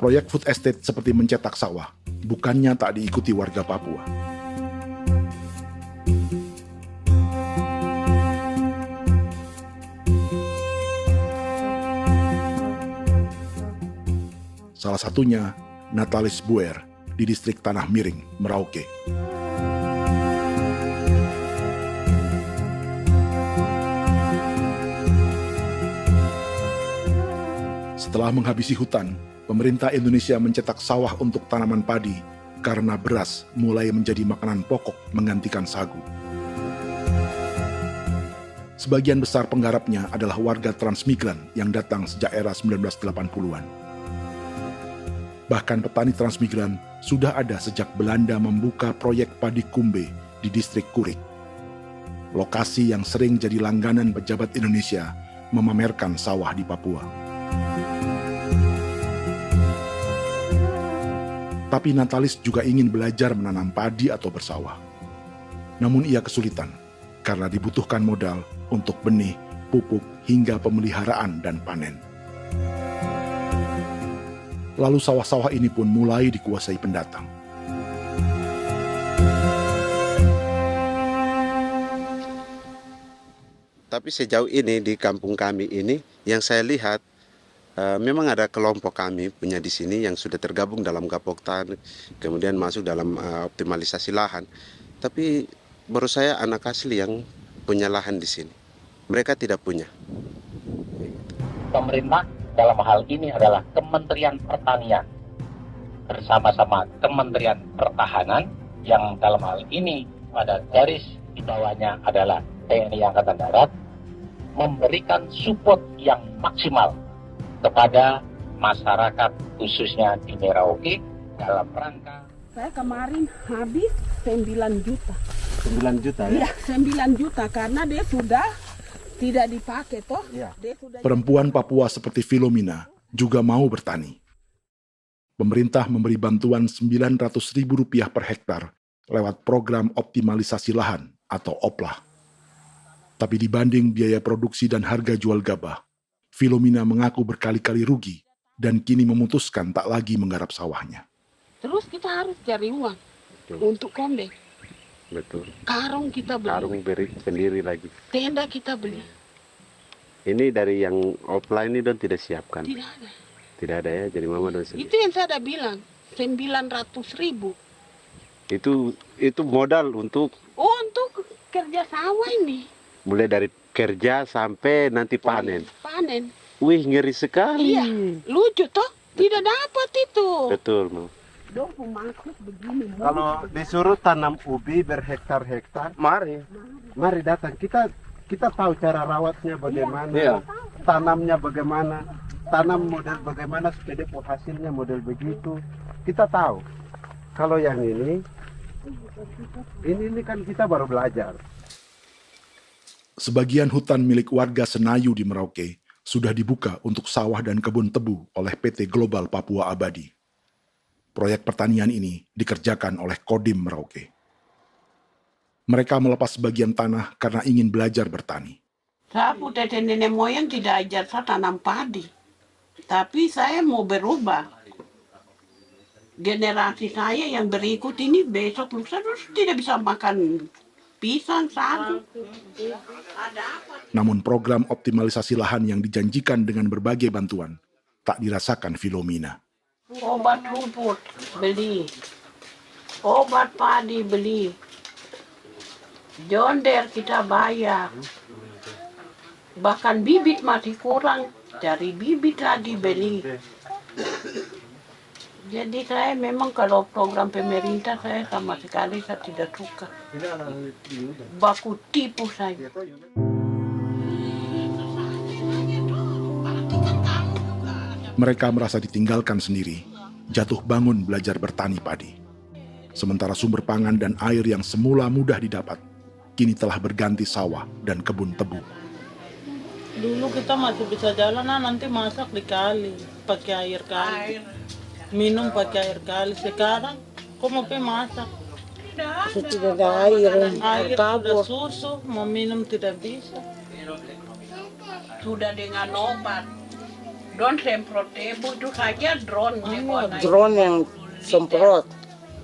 Speaker 1: Proyek food estate seperti mencetak sawah, bukannya tak diikuti warga Papua. Salah satunya Natalis Buer di distrik Tanah Miring, Merauke. Setelah menghabisi hutan, pemerintah Indonesia mencetak sawah untuk tanaman padi karena beras mulai menjadi makanan pokok menggantikan sagu. Sebagian besar penggarapnya adalah warga transmigran yang datang sejak era 1980-an. Bahkan petani transmigran sudah ada sejak Belanda membuka proyek padi kumbe di distrik Kurik. Lokasi yang sering jadi langganan pejabat Indonesia memamerkan sawah di Papua. Tapi Natalis juga ingin belajar menanam padi atau bersawah. Namun ia kesulitan karena dibutuhkan modal untuk benih, pupuk, hingga pemeliharaan dan panen. Lalu sawah-sawah ini pun mulai dikuasai pendatang.
Speaker 21: Tapi sejauh ini di kampung kami ini yang saya lihat memang ada kelompok kami punya di sini yang sudah tergabung dalam Gapoktan, kemudian masuk dalam optimalisasi lahan. Tapi baru saya anak asli yang punya lahan di sini. Mereka tidak punya.
Speaker 22: Pemerintah dalam hal ini adalah Kementerian Pertanian bersama-sama Kementerian Pertahanan yang dalam hal ini pada garis di bawahnya adalah TNI Angkatan Darat memberikan support yang maksimal kepada masyarakat khususnya di Merauke dalam rangka.
Speaker 23: Saya kemarin habis 9 juta.
Speaker 21: 9 juta ya?
Speaker 23: Iya, 9 juta karena dia sudah tidak dipakai toh. Ya.
Speaker 1: Perempuan Papua seperti Filomina juga mau bertani. Pemerintah memberi bantuan Rp900.000 per hektar lewat program optimalisasi lahan atau OPLAH. Tapi dibanding biaya produksi dan harga jual gabah, Filomina mengaku berkali-kali rugi dan kini memutuskan tak lagi menggarap sawahnya.
Speaker 23: Terus kita harus cari uang untuk kondek.
Speaker 21: Betul.
Speaker 23: Karung kita beli.
Speaker 21: Karung beri sendiri lagi.
Speaker 23: Tenda kita beli.
Speaker 21: Ini dari yang offline ini don tidak siapkan.
Speaker 23: Tidak ada.
Speaker 21: Tidak ada ya, jadi mama don sendiri.
Speaker 23: Itu yang saya ada bilang, 900.000.
Speaker 21: Itu modal untuk
Speaker 23: kerja sawah ini.
Speaker 21: Mulai dari kerja sampai nanti panen.
Speaker 23: Panen.
Speaker 21: Wih, ngeri sekali.
Speaker 23: Iya, lucu toh? Tidak dapat itu.
Speaker 21: Betul, Mau.
Speaker 23: Dong maksud begini.
Speaker 21: Kalau disuruh tanam ubi berhektar-hektar, mari datang. Kita tahu cara rawatnya bagaimana, iya. Tanamnya bagaimana, tanam model bagaimana supaya hasilnya model begitu. Kita tahu. Kalau yang ini kan kita baru belajar.
Speaker 1: Sebagian hutan milik warga Senayu di Merauke sudah dibuka untuk sawah dan kebun tebu oleh PT Global Papua Abadi. Proyek pertanian ini dikerjakan oleh Kodim Merauke. Mereka melepas sebagian tanah karena ingin belajar bertani.
Speaker 23: Saya tete nenek moyang tidak ajar saya tanam padi. Tapi saya mau berubah. Generasi saya yang berikut ini besok lusa tidak bisa makan pisang, sagu.
Speaker 1: Namun program optimalisasi lahan yang dijanjikan dengan berbagai bantuan tak dirasakan Filomina.
Speaker 23: Obat rumput beli, obat padi beli, jonder kita bayar, bahkan bibit masih kurang, cari bibit lagi beli. Jadi saya memang kalau program pemerintah saya sama sekali saya tidak suka. Baku tipu saya.
Speaker 1: Mereka merasa ditinggalkan sendiri, jatuh bangun belajar bertani padi. Sementara sumber pangan dan air yang semula mudah didapat, kini telah berganti sawah dan kebun tebu.
Speaker 24: Dulu kita masih bisa jalan, nanti masak di kali, pakai air kali. Minum pakai air kali. Sekarang kok mau masak?
Speaker 23: Tidak ada air.
Speaker 24: Air sudah susu, mau minum tidak bisa.
Speaker 23: Sudah dengan obat. Drone semprot tebu itu saja drone.
Speaker 11: Drone yang semprot.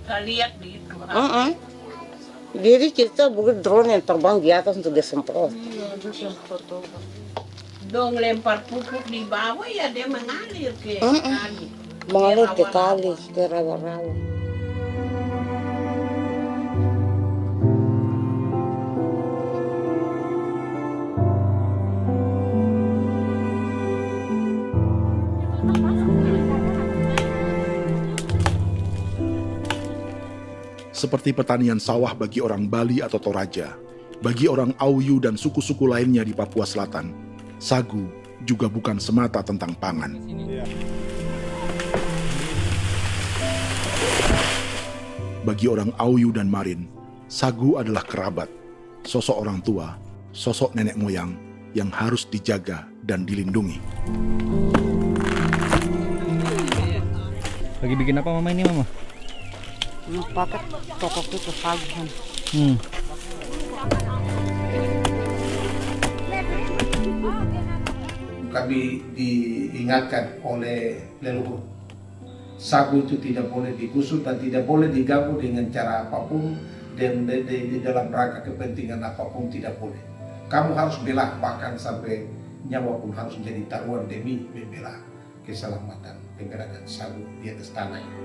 Speaker 23: Saya lihat di itu.
Speaker 11: Jadi kita bukan drone yang terbang di atas untuk disemprot.
Speaker 23: Dong lempar pupuk di bawah ya dia mengalir ke kali.
Speaker 11: Mengalir ke kali, ke rawa-rawa.
Speaker 1: Seperti pertanian sawah bagi orang Bali atau Toraja, bagi orang Auyu dan suku-suku lainnya di Papua Selatan, sagu juga bukan semata tentang pangan. Bagi orang Auyu dan Marin, sagu adalah kerabat, sosok orang tua, sosok nenek moyang yang harus dijaga dan dilindungi.
Speaker 3: Lagi bikin apa mama ini mama?
Speaker 11: Pakai tokok itu sagu.
Speaker 13: Kami diingatkan oleh leluhur, sagu itu tidak boleh digusur dan tidak boleh diganggu dengan cara apapun, dan di dalam rangka kepentingan apapun tidak boleh. Kamu harus bela, bahkan sampai nyawa pun harus menjadi taruhan demi membela keselamatan pergerakan sagu di atas tanah ini.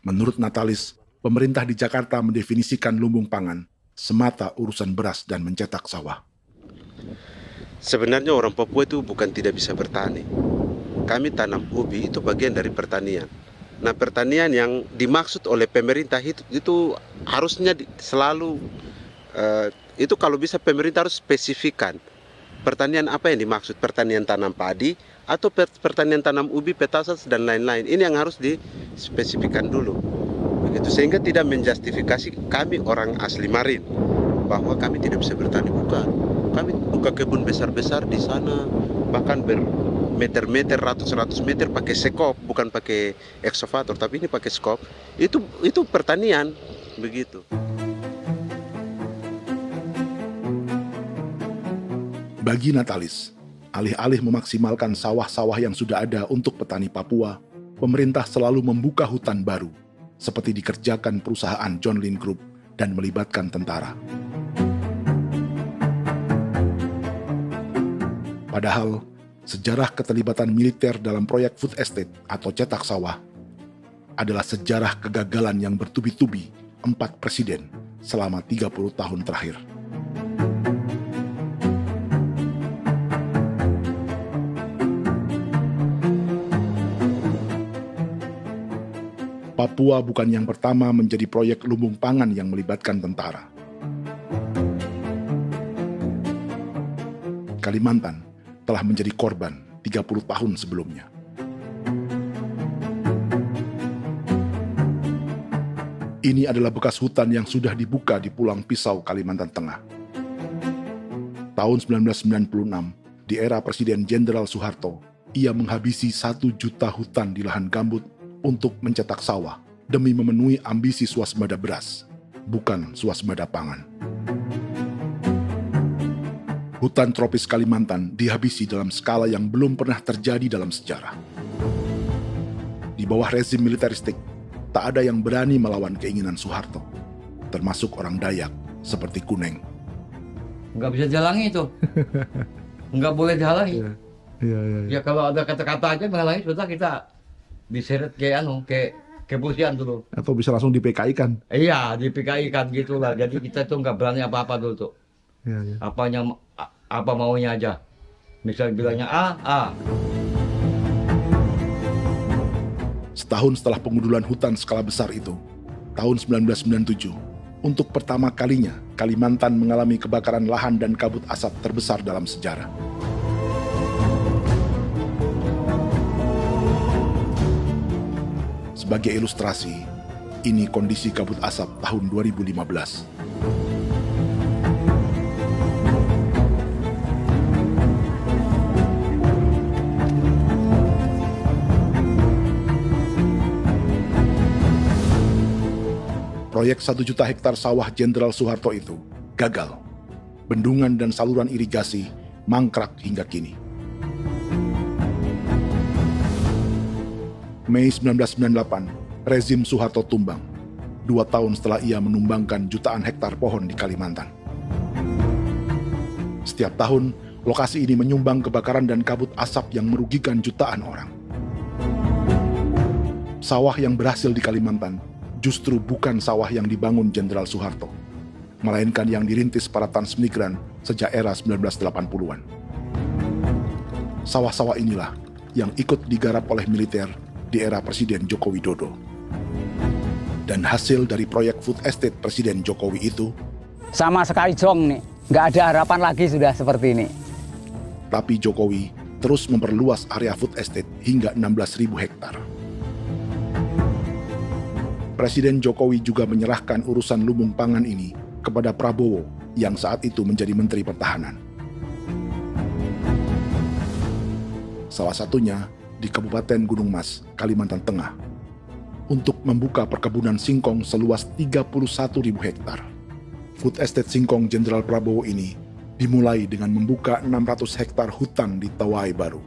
Speaker 1: Menurut Natalis, pemerintah di Jakarta mendefinisikan lumbung pangan semata urusan beras dan mencetak sawah.
Speaker 21: Sebenarnya orang Papua itu bukan tidak bisa bertani. Kami tanam ubi itu bagian dari pertanian. Nah, pertanian yang dimaksud oleh pemerintah itu harusnya selalu itu kalau bisa pemerintah harus spesifikkan pertanian apa yang dimaksud, pertanian tanam padi atau pertanian tanam ubi, petasan dan lain-lain. Ini yang harus dispesifikkan dulu. Begitu, sehingga tidak menjustifikasi kami orang asli Marin bahwa kami tidak bisa bertani. Bukan. Kami buka kebun besar-besar di sana, bahkan bermeter-meter, ratus-ratus meter pakai sekop, bukan pakai ekskavator, tapi ini pakai skop. Itu pertanian, begitu.
Speaker 1: Bagi Natalis, alih-alih memaksimalkan sawah-sawah yang sudah ada untuk petani Papua, pemerintah selalu membuka hutan baru, seperti dikerjakan perusahaan John Lynn Group dan melibatkan tentara. Padahal, sejarah keterlibatan militer dalam proyek food estate atau cetak sawah adalah sejarah kegagalan yang bertubi-tubi 4 presiden selama 30 tahun terakhir. Papua bukan yang pertama menjadi proyek lumbung pangan yang melibatkan tentara. Kalimantan telah menjadi korban 30 tahun sebelumnya. Ini adalah bekas hutan yang sudah dibuka di Pulang Pisau, Kalimantan Tengah. Tahun 1996, di era Presiden Jenderal Soeharto, ia menghabisi 1 juta hutan di lahan gambut untuk mencetak sawah demi memenuhi ambisi swasembada beras, bukan swasembada pangan. Hutan tropis Kalimantan dihabisi dalam skala yang belum pernah terjadi dalam sejarah. Di bawah rezim militeristik, tak ada yang berani melawan keinginan Soeharto, termasuk orang Dayak seperti Kuneng.
Speaker 5: Nggak bisa dihalangi itu. Nggak boleh dihalangi. Ya kalau ada kata-kata aja menghalangi, sudah kita diseret ke kepolisian dulu.
Speaker 1: Atau bisa langsung di-PKI-kan.
Speaker 5: Iya, di-PKI-kan gitulah. Jadi kita tuh nggak berani apa-apa dulu tuh. Apa maunya aja. Misal bilangnya A.
Speaker 1: Setahun setelah pengundulan hutan skala besar itu, tahun 1997, untuk pertama kalinya Kalimantan mengalami kebakaran lahan dan kabut asap terbesar dalam sejarah. Sebagai ilustrasi, ini kondisi kabut asap tahun 2015. Proyek 1 juta hektar sawah Jenderal Soeharto itu gagal. Bendungan dan saluran irigasi mangkrak hingga kini. Mei 1998, rezim Soeharto tumbang, 2 tahun setelah ia menumbangkan jutaan hektar pohon di Kalimantan. Setiap tahun, lokasi ini menyumbang kebakaran dan kabut asap yang merugikan jutaan orang. Sawah yang berhasil di Kalimantan justru bukan sawah yang dibangun Jenderal Soeharto, melainkan yang dirintis para transmigran sejak era 1980-an. Sawah-sawah inilah yang ikut digarap oleh militer di era Presiden Joko Widodo. Dan hasil dari proyek food estate Presiden Jokowi itu
Speaker 3: sama sekali jong nih, nggak ada harapan lagi sudah seperti ini.
Speaker 1: Tapi Jokowi terus memperluas area food estate hingga 16.000 hektar. Presiden Jokowi juga menyerahkan urusan lumbung pangan ini kepada Prabowo yang saat itu menjadi Menteri Pertahanan. Salah satunya di Kabupaten Gunung Mas, Kalimantan Tengah, untuk membuka perkebunan singkong seluas 31.000 hektar. Food Estate Singkong Jenderal Prabowo ini dimulai dengan membuka 600 hektar hutan di Tawai Baru.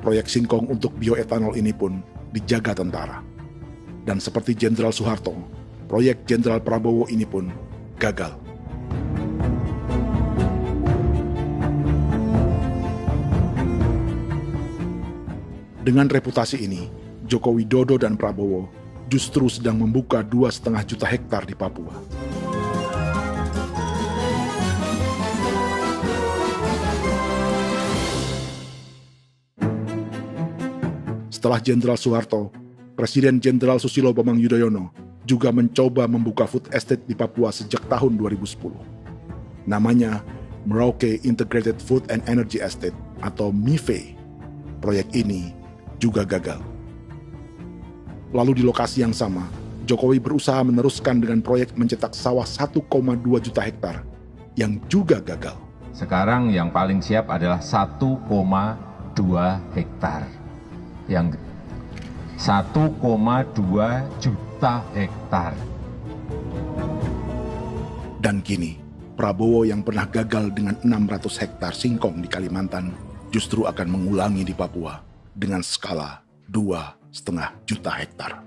Speaker 1: Proyek singkong untuk bioetanol ini pun dijaga tentara. Dan seperti Jenderal Soeharto, proyek Jenderal Prabowo ini pun gagal. Dengan reputasi ini, Joko Widodo dan Prabowo justru sedang membuka 2,5 juta hektar di Papua. Setelah Jenderal Soeharto, Presiden Jenderal Susilo Bambang Yudhoyono juga mencoba membuka food estate di Papua sejak tahun 2010. Namanya Merauke Integrated Food and Energy Estate atau MIFE. Proyek ini juga gagal. Lalu di lokasi yang sama, Jokowi berusaha meneruskan dengan proyek mencetak sawah 1,2 juta hektar yang juga gagal.
Speaker 6: Sekarang yang paling siap adalah 1,2 hektar. Yang 1,2 juta hektar.
Speaker 1: Dan kini, Prabowo yang pernah gagal dengan 600 hektar singkong di Kalimantan justru akan mengulangi di Papua dengan skala 2,5 juta hektar.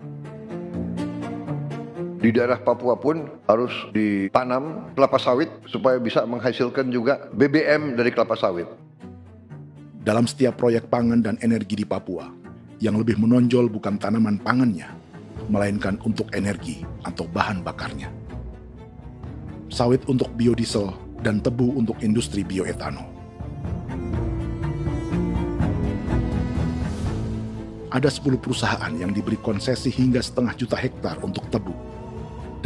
Speaker 7: Di daerah Papua pun harus ditanam kelapa sawit supaya bisa menghasilkan juga BBM dari kelapa sawit.
Speaker 1: Dalam setiap proyek pangan dan energi di Papua, yang lebih menonjol bukan tanaman pangannya, melainkan untuk energi atau bahan bakarnya. Sawit untuk biodiesel dan tebu untuk industri bioetanol. Ada 10 perusahaan yang diberi konsesi hingga 0,5 juta hektar untuk tebu.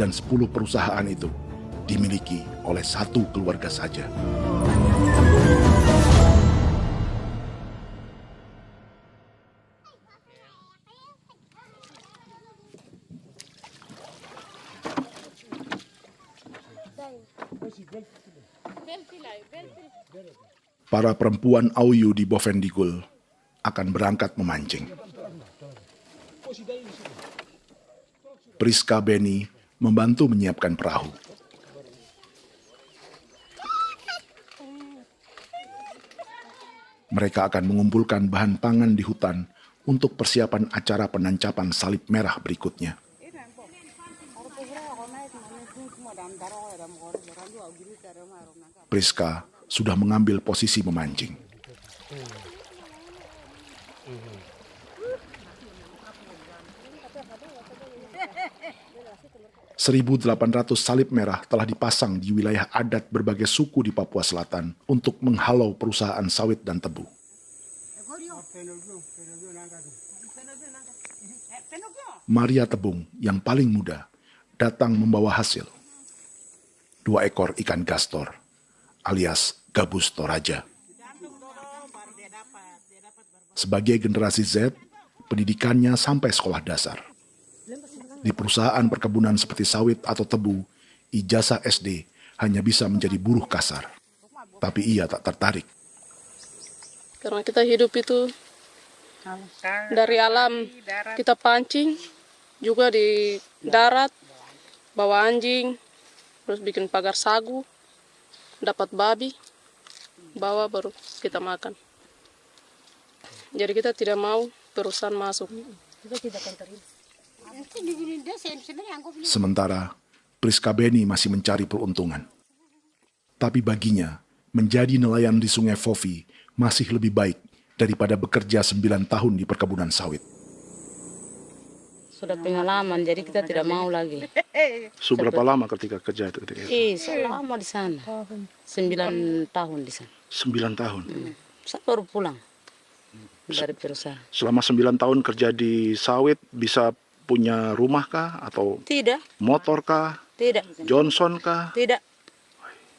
Speaker 1: Dan 10 perusahaan itu dimiliki oleh satu keluarga saja. Para perempuan Auyu di Bovendigul akan berangkat memancing. Priska Beni membantu menyiapkan perahu. Mereka akan mengumpulkan bahan pangan di hutan untuk persiapan acara penancapan salib merah berikutnya. Priska sudah mengambil posisi memancing. .800 salib merah telah dipasang di wilayah adat berbagai suku di Papua Selatan untuk menghalau perusahaan sawit dan tebu. Maria Tebung yang paling muda datang membawa hasil. 2 ekor ikan gastor alias gabus toraja. Sebagai generasi Z, pendidikannya sampai sekolah dasar. Di perusahaan perkebunan seperti sawit atau tebu, ijazah SD hanya bisa menjadi buruh kasar. Tapi ia tak tertarik.
Speaker 15: Karena kita hidup itu dari alam, kita pancing, juga di darat, bawa anjing, terus bikin pagar sagu, dapat babi, bawa baru kita makan. Jadi kita tidak mau perusahaan masuk.
Speaker 1: Sementara Priska Beni masih mencari peruntungan. Tapi baginya, menjadi nelayan di Sungai Fofi masih lebih baik daripada bekerja 9 tahun di perkebunan sawit.
Speaker 2: Sudah pengalaman, jadi kita tidak mau lagi.
Speaker 1: Sudah berapa lama ketika kerja itu?
Speaker 2: Selama di sana. 9 tahun di sana.
Speaker 1: 9 tahun?
Speaker 2: Saya baru pulang dari perusahaan.
Speaker 1: Selama 9 tahun kerja di sawit, bisa punya rumah kah? Atau
Speaker 2: Tidak.
Speaker 1: motor kah?
Speaker 2: Tidak.
Speaker 1: Johnson kah?
Speaker 2: Tidak.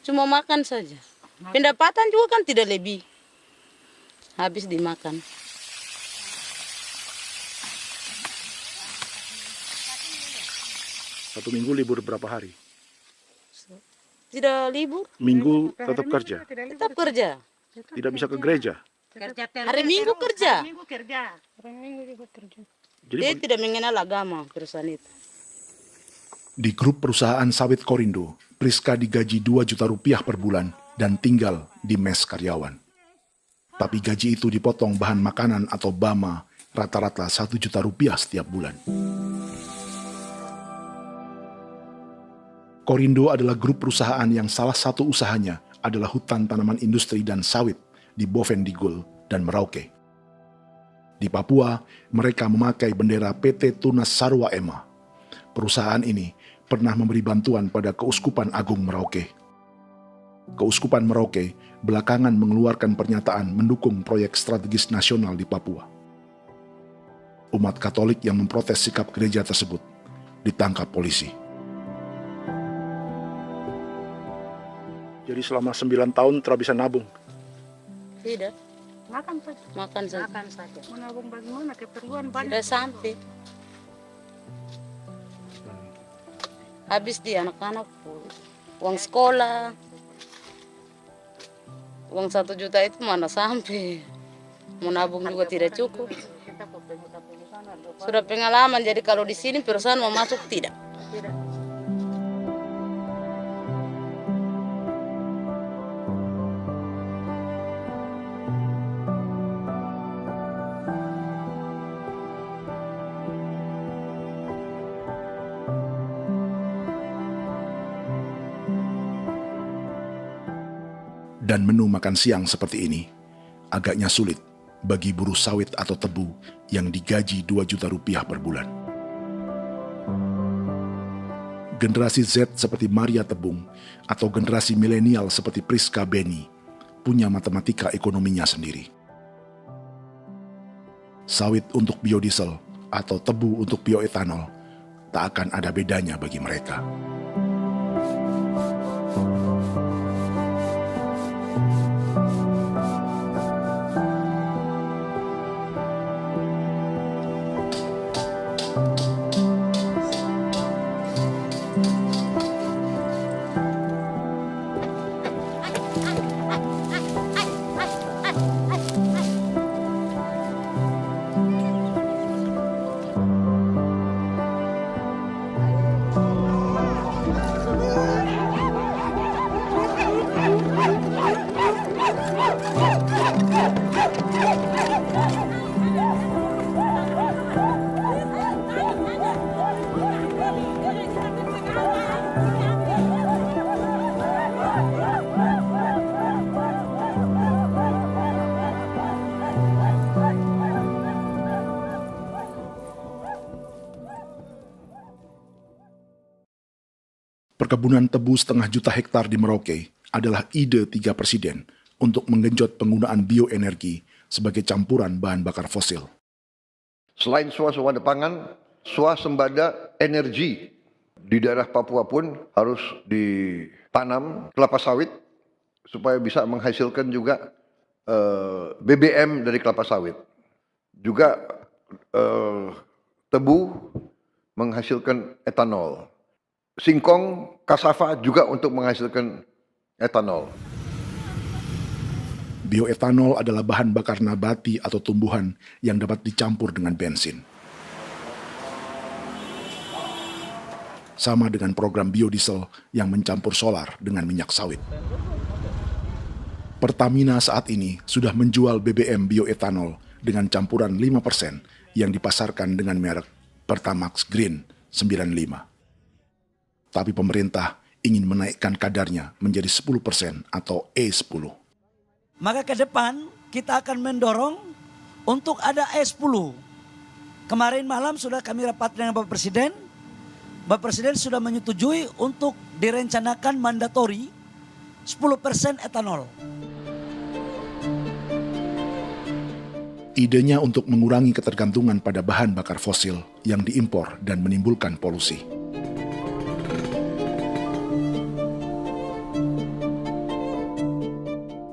Speaker 2: Cuma makan saja. Pendapatan juga kan tidak lebih. Habis dimakan.
Speaker 1: Satu minggu libur berapa hari?
Speaker 2: Tidak libur.
Speaker 1: Minggu tetap kerja?
Speaker 2: Tetap kerja.
Speaker 1: Tidak bisa ke gereja?
Speaker 2: Hari Minggu kerja.
Speaker 17: Hari Minggu juga kerja.
Speaker 2: Dia tidak mengenal agama perusahaan itu.
Speaker 1: Di grup perusahaan sawit Korindo, Priska digaji 2 juta rupiah per bulan dan tinggal di mes karyawan. Tapi gaji itu dipotong bahan makanan atau BAMA rata-rata 1 juta rupiah setiap bulan. Korindo adalah grup perusahaan yang salah satu usahanya adalah hutan tanaman industri dan sawit di Bovendigul dan Merauke. Di Papua, mereka memakai bendera PT Tunas Sarwa Ema. Perusahaan ini pernah memberi bantuan pada Keuskupan Agung Merauke. Keuskupan Merauke belakangan mengeluarkan pernyataan mendukung proyek strategis nasional di Papua. Umat Katolik yang memprotes sikap gereja tersebut ditangkap polisi. Jadi selama 9 tahun tidak bisa nabung?
Speaker 2: Tidak.
Speaker 17: Makan saja.
Speaker 2: Makan saja.
Speaker 17: Makan saja. Menabung bagaimana? Keperluan banyak.
Speaker 2: Tidak sampai. Habis di anak-anak uang sekolah. Uang 1 juta itu mana sampai. Mau nabung juga tidak cukup. Sudah pengalaman, jadi kalau di sini perusahaan mau masuk tidak.
Speaker 1: Dan menu makan siang seperti ini agaknya sulit bagi buruh sawit atau tebu yang digaji 2 juta rupiah per bulan. Generasi Z seperti Maria Tebung atau generasi milenial seperti Priska Beni punya matematika ekonominya sendiri. Sawit untuk biodiesel atau tebu untuk bioetanol tak akan ada bedanya bagi mereka. Perkebunan tebu 1,5 juta hektar di Merauke adalah ide 3 presiden untuk menggenjot penggunaan bioenergi sebagai campuran bahan bakar fosil.
Speaker 7: Selain swasembada pangan, swasembada energi di daerah Papua pun harus ditanam kelapa sawit supaya bisa menghasilkan juga BBM dari kelapa sawit. Juga tebu menghasilkan etanol. Singkong, kasava juga untuk menghasilkan etanol.
Speaker 1: Bioetanol adalah bahan bakar nabati atau tumbuhan yang dapat dicampur dengan bensin. Sama dengan program biodiesel yang mencampur solar dengan minyak sawit. Pertamina saat ini sudah menjual BBM bioetanol dengan campuran 5% yang dipasarkan dengan merek Pertamax Green 95. Tapi pemerintah ingin menaikkan kadarnya menjadi 10% atau E10.
Speaker 9: Maka ke depan kita akan mendorong untuk ada E10
Speaker 4: Kemarin malam sudah kami rapat dengan Bapak Presiden. Bapak Presiden sudah menyetujui untuk direncanakan mandatori 10% etanol.
Speaker 1: Idenya untuk mengurangi ketergantungan pada bahan bakar fosil yang diimpor dan menimbulkan polusi.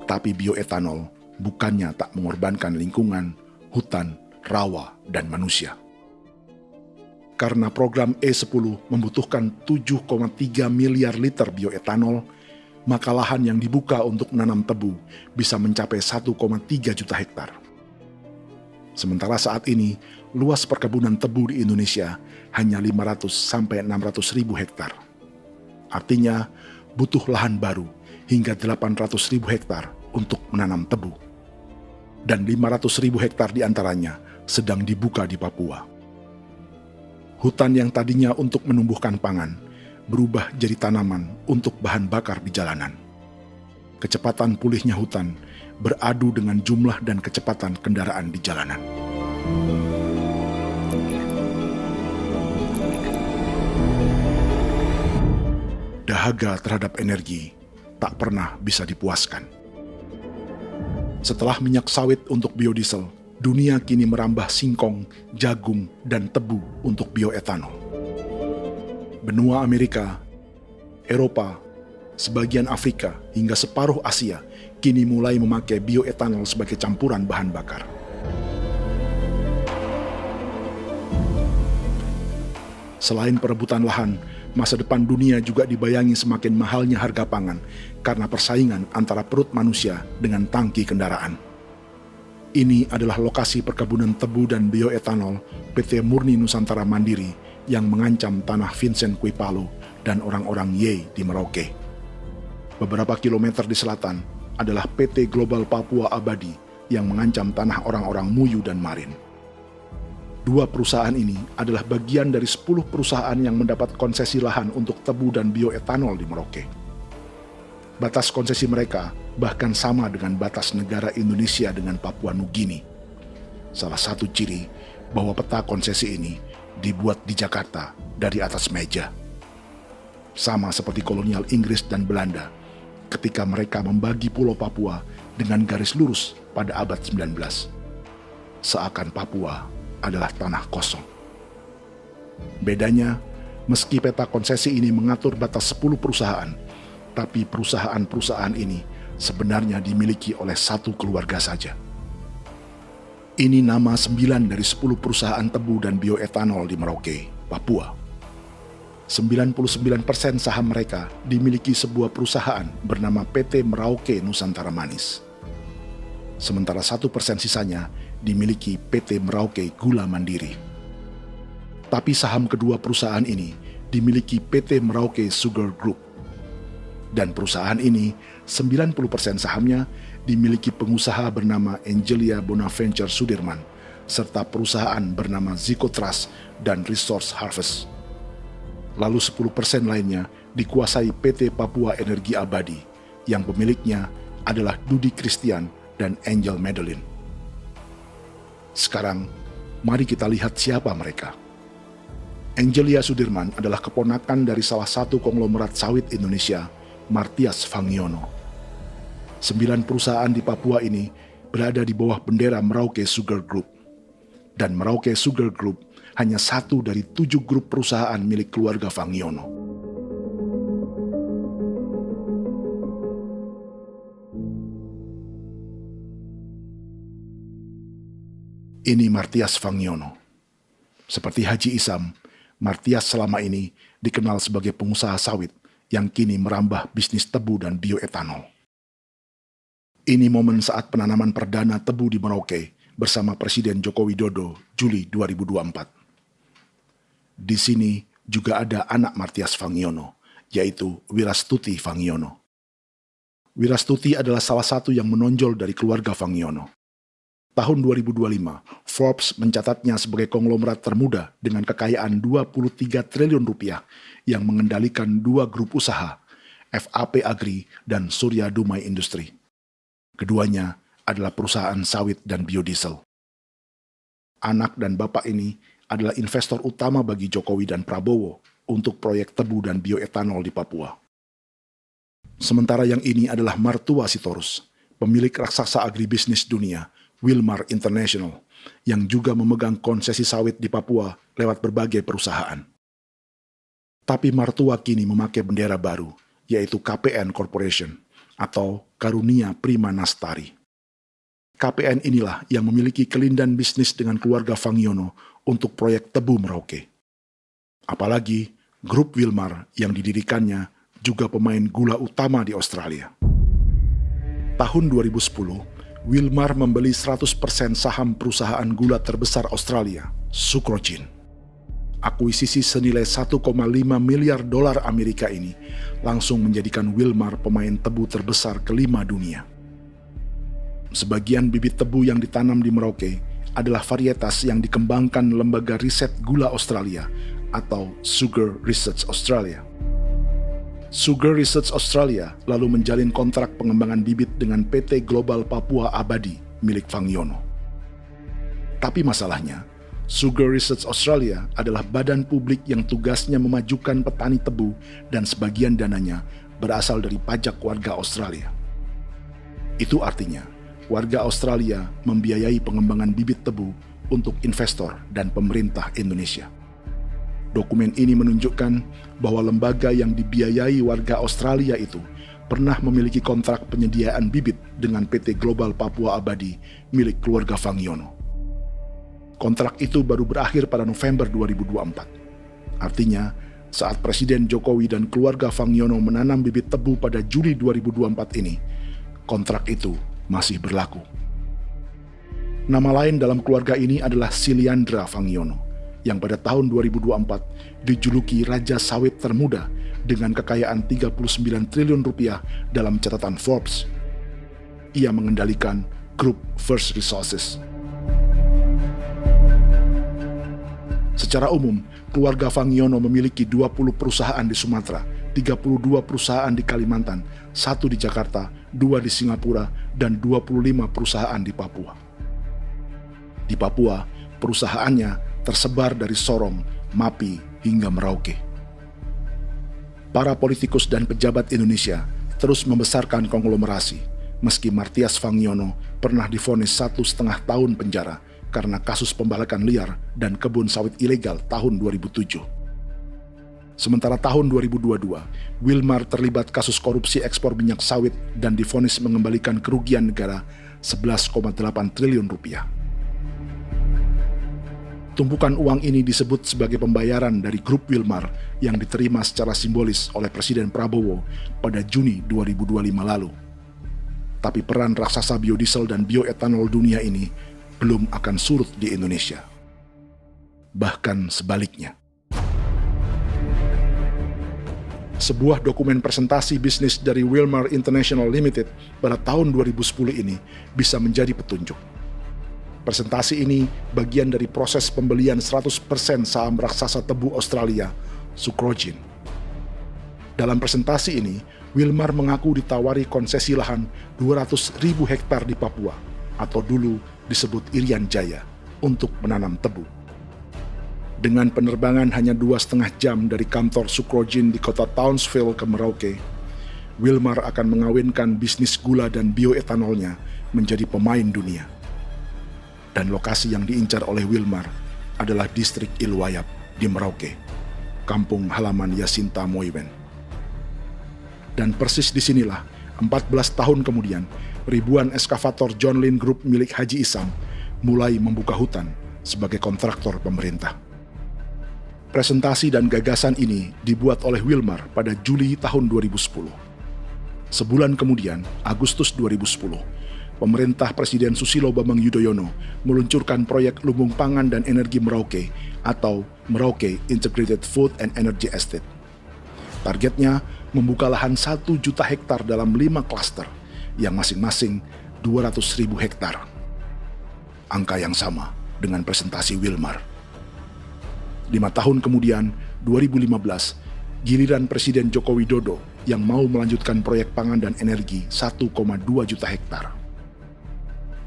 Speaker 1: Tapi bioetanol bukannya tak mengorbankan lingkungan, hutan, rawa, dan manusia. Karena program E10 membutuhkan 7,3 miliar liter bioetanol, maka lahan yang dibuka untuk menanam tebu bisa mencapai 1,3 juta hektar. Sementara saat ini, luas perkebunan tebu di Indonesia hanya 500 sampai 600 ribu hektar. Artinya, butuh lahan baru hingga 800 ribu hektar untuk menanam tebu. Dan 500 ribu hektar diantaranya sedang dibuka di Papua. Hutan yang tadinya untuk menumbuhkan pangan, berubah jadi tanaman untuk bahan bakar di jalanan. Kecepatan pulihnya hutan beradu dengan jumlah dan kecepatan kendaraan di jalanan. Dahaga terhadap energi tak pernah bisa dipuaskan. Setelah minyak sawit untuk biodiesel, dunia kini merambah singkong, jagung, dan tebu untuk bioetanol. Benua Amerika, Eropa, sebagian Afrika, hingga separuh Asia kini mulai memakai bioetanol sebagai campuran bahan bakar. Selain perebutan lahan, masa depan dunia juga dibayangi semakin mahalnya harga pangan karena persaingan antara perut manusia dengan tangki kendaraan. Ini adalah lokasi perkebunan tebu dan bioetanol PT Murni Nusantara Mandiri yang mengancam tanah Vincent Quipalo dan orang-orang Ye di Merauke. Beberapa kilometer di selatan adalah PT Global Papua Abadi yang mengancam tanah orang-orang Muyu dan Marin. Dua perusahaan ini adalah bagian dari 10 perusahaan yang mendapat konsesi lahan untuk tebu dan bioetanol di Merauke. Batas konsesi mereka bahkan sama dengan batas negara Indonesia dengan Papua Nugini. Salah satu ciri bahwa peta konsesi ini dibuat di Jakarta dari atas meja. Sama seperti kolonial Inggris dan Belanda ketika mereka membagi Pulau Papua dengan garis lurus pada abad 19. Seakan Papua adalah tanah kosong. Bedanya, meski peta konsesi ini mengatur batas 10 perusahaan, tapi perusahaan-perusahaan ini sebenarnya dimiliki oleh satu keluarga saja. Ini nama 9 dari 10 perusahaan tebu dan bioetanol di Merauke, Papua. 99% saham mereka dimiliki sebuah perusahaan bernama PT Merauke Nusantara Manis. Sementara 1% sisanya dimiliki PT Merauke Gula Mandiri. Tapi saham kedua perusahaan ini dimiliki PT Merauke Sugar Group. Dan perusahaan ini, 90% sahamnya dimiliki pengusaha bernama Angelia Bonaventure Sudirman, serta perusahaan bernama Zico Trust dan Resource Harvest. Lalu 10% lainnya dikuasai PT Papua Energi Abadi, yang pemiliknya adalah Dudi Christian dan Angel Madeline. Sekarang, mari kita lihat siapa mereka. Angelia Sudirman adalah keponakan dari salah satu konglomerat sawit Indonesia, Martias Fangiono. 9 perusahaan di Papua ini berada di bawah bendera Merauke Sugar Group. Dan Merauke Sugar Group hanya satu dari 7 grup perusahaan milik keluarga Fangiono. Ini Martias Fangiono. Seperti Haji Isam, Martias selama ini dikenal sebagai pengusaha sawit yang kini merambah bisnis tebu dan bioetanol. Ini momen saat penanaman perdana tebu di Merauke bersama Presiden Joko Widodo Juli 2024. Di sini juga ada anak Martias Fangiono, yaitu Wirastuti Fangiono. Wirastuti adalah salah satu yang menonjol dari keluarga Fangiono. Tahun 2025, Forbes mencatatnya sebagai konglomerat termuda dengan kekayaan 23 triliun rupiah yang mengendalikan 2 grup usaha, FAP Agri dan Surya Dumai Industri. Keduanya adalah perusahaan sawit dan biodiesel. anak dan bapak ini adalah investor utama bagi Jokowi dan Prabowo untuk proyek tebu dan bioetanol di Papua. Sementara yang ini adalah Martua Sitorus, pemilik raksasa agribisnis dunia, Wilmar International, yang juga memegang konsesi sawit di Papua lewat berbagai perusahaan. Tapi Martua kini memakai bendera baru, yaitu KPN Corporation atau Karunia Prima Nastari. KPN inilah yang memiliki kelindan bisnis dengan keluarga Fangiono untuk proyek tebu Merauke. Apalagi grup Wilmar yang didirikannya juga pemain gula utama di Australia. Tahun 2010, Wilmar membeli 100% saham perusahaan gula terbesar Australia, Sucrogin. Akuisisi senilai 1,5 miliar dolar Amerika ini langsung menjadikan Wilmar pemain tebu terbesar kelima dunia. Sebagian bibit tebu yang ditanam di Merauke adalah varietas yang dikembangkan Lembaga Riset Gula Australia atau Sugar Research Australia. Sugar Research Australia lalu menjalin kontrak pengembangan bibit dengan PT Global Papua Abadi milik Fangiono. Tapi masalahnya, Sugar Research Australia adalah badan publik yang tugasnya memajukan petani tebu dan sebagian dananya berasal dari pajak warga Australia. Itu artinya, warga Australia membiayai pengembangan bibit tebu untuk investor dan pemerintah Indonesia. Dokumen ini menunjukkan bahwa lembaga yang dibiayai warga Australia itu pernah memiliki kontrak penyediaan bibit dengan PT Global Papua Abadi milik keluarga Fangiono. Kontrak itu baru berakhir pada November 2024. Artinya, saat Presiden Jokowi dan keluarga Fangiono menanam bibit tebu pada Juli 2024 ini, kontrak itu masih berlaku. Nama lain dalam keluarga ini adalah Siliandra Fangiono, yang pada tahun 2024 dijuluki Raja Sawit Termuda dengan kekayaan 39 triliun rupiah dalam catatan Forbes. Ia mengendalikan grup First Resources. Secara umum, keluarga Fangiono memiliki 20 perusahaan di Sumatera, 32 perusahaan di Kalimantan, 1 di Jakarta, 2 di Singapura, dan 25 perusahaan di Papua. Di Papua, perusahaannya tersebar dari Sorong, Mapi, hingga Merauke. Para politikus dan pejabat Indonesia terus membesarkan konglomerasi, meski Martias Fangiono pernah divonis 1,5 tahun penjara karena kasus pembalakan liar dan kebun sawit ilegal tahun 2007. Sementara tahun 2022, Wilmar terlibat kasus korupsi ekspor minyak sawit dan divonis mengembalikan kerugian negara 11,8 triliun rupiah. Tumpukan uang ini disebut sebagai pembayaran dari grup Wilmar yang diterima secara simbolis oleh Presiden Prabowo pada Juni 2025 lalu. Tapi peran raksasa biodiesel dan bioetanol dunia ini belum akan surut di Indonesia. Bahkan sebaliknya. Sebuah dokumen presentasi bisnis dari Wilmar International Limited pada tahun 2010 ini bisa menjadi petunjuk. Presentasi ini bagian dari proses pembelian 100% saham raksasa tebu Australia, Sucrogin. Dalam presentasi ini, Wilmar mengaku ditawari konsesi lahan 200.000 hektar di Papua, atau dulu disebut Irian Jaya, untuk menanam tebu. Dengan penerbangan hanya 2,5 jam dari kantor Sucrogin di kota Townsville ke Merauke, Wilmar akan mengawinkan bisnis gula dan bioetanolnya menjadi pemain dunia. Dan lokasi yang diincar oleh Wilmar adalah distrik Ilwayap di Merauke, kampung halaman Yasinta Moiwen. Dan persis disinilah, 14 tahun kemudian, ribuan eskavator John Lynn Group milik Haji Isam mulai membuka hutan sebagai kontraktor pemerintah. Presentasi dan gagasan ini dibuat oleh Wilmar pada Juli tahun 2010. Sebulan kemudian, Agustus 2010, pemerintah Presiden Susilo Bambang Yudhoyono meluncurkan proyek Lumbung Pangan dan Energi Merauke atau Merauke Integrated Food and Energy Estate. Targetnya membuka lahan 1 juta hektar dalam 5 klaster yang masing-masing 200.000 hektar. Angka yang sama dengan presentasi Wilmar. 5 tahun kemudian, 2015, giliran Presiden Joko Widodo yang mau melanjutkan proyek pangan dan energi 1,2 juta hektar.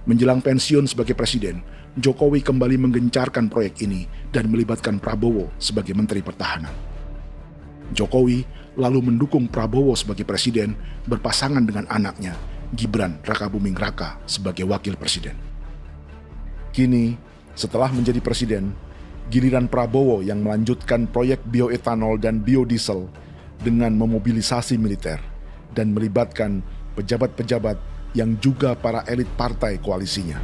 Speaker 1: Menjelang pensiun sebagai presiden, Jokowi kembali menggencarkan proyek ini dan melibatkan Prabowo sebagai Menteri Pertahanan. Jokowi lalu mendukung Prabowo sebagai presiden berpasangan dengan anaknya, Gibran Rakabuming Raka sebagai wakil presiden. Kini, setelah menjadi presiden, giliran Prabowo yang melanjutkan proyek bioetanol dan biodiesel dengan memobilisasi militer dan melibatkan pejabat-pejabat yang juga para elit partai koalisinya.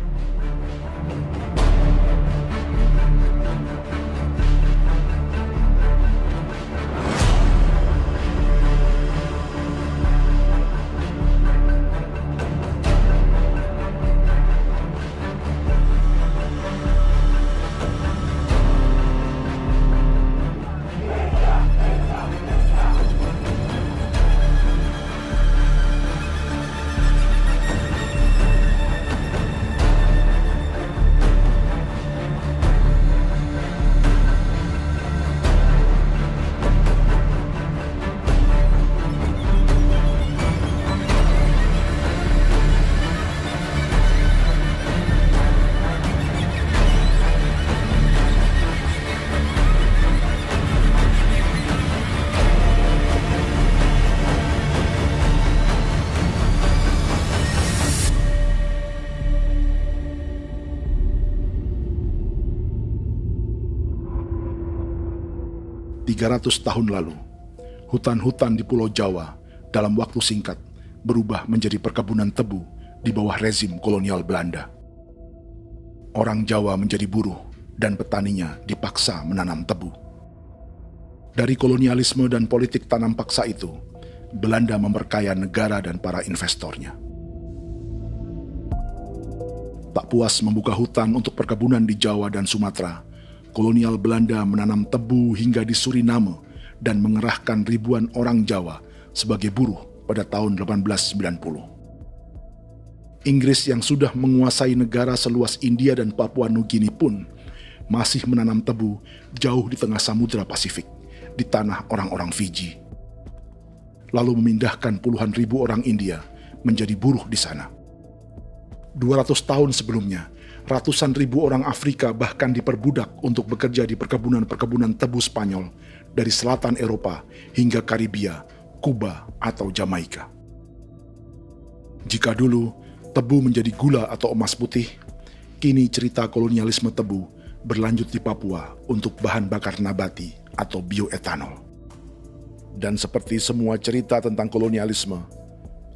Speaker 1: Ratus tahun lalu, hutan-hutan di Pulau Jawa dalam waktu singkat berubah menjadi perkebunan tebu di bawah rezim kolonial Belanda. Orang Jawa menjadi buruh dan petaninya dipaksa menanam tebu. Dari kolonialisme dan politik tanam paksa itu, Belanda memperkaya negara dan para investornya. Tak puas membuka hutan untuk perkebunan di Jawa dan Sumatera, kolonial Belanda menanam tebu hingga di Suriname dan mengerahkan ribuan orang Jawa sebagai buruh pada tahun 1890. Inggris yang sudah menguasai negara seluas India dan Papua Nugini pun masih menanam tebu jauh di tengah Samudra Pasifik, di tanah orang-orang Fiji. Lalu memindahkan puluhan ribu orang India menjadi buruh di sana. 200 tahun sebelumnya, ratusan ribu orang Afrika bahkan diperbudak untuk bekerja di perkebunan-perkebunan tebu Spanyol dari selatan Eropa hingga Karibia, Kuba, atau Jamaika. Jika dulu tebu menjadi gula atau emas putih, kini cerita kolonialisme tebu berlanjut di Papua untuk bahan bakar nabati atau bioetanol. Dan seperti semua cerita tentang kolonialisme,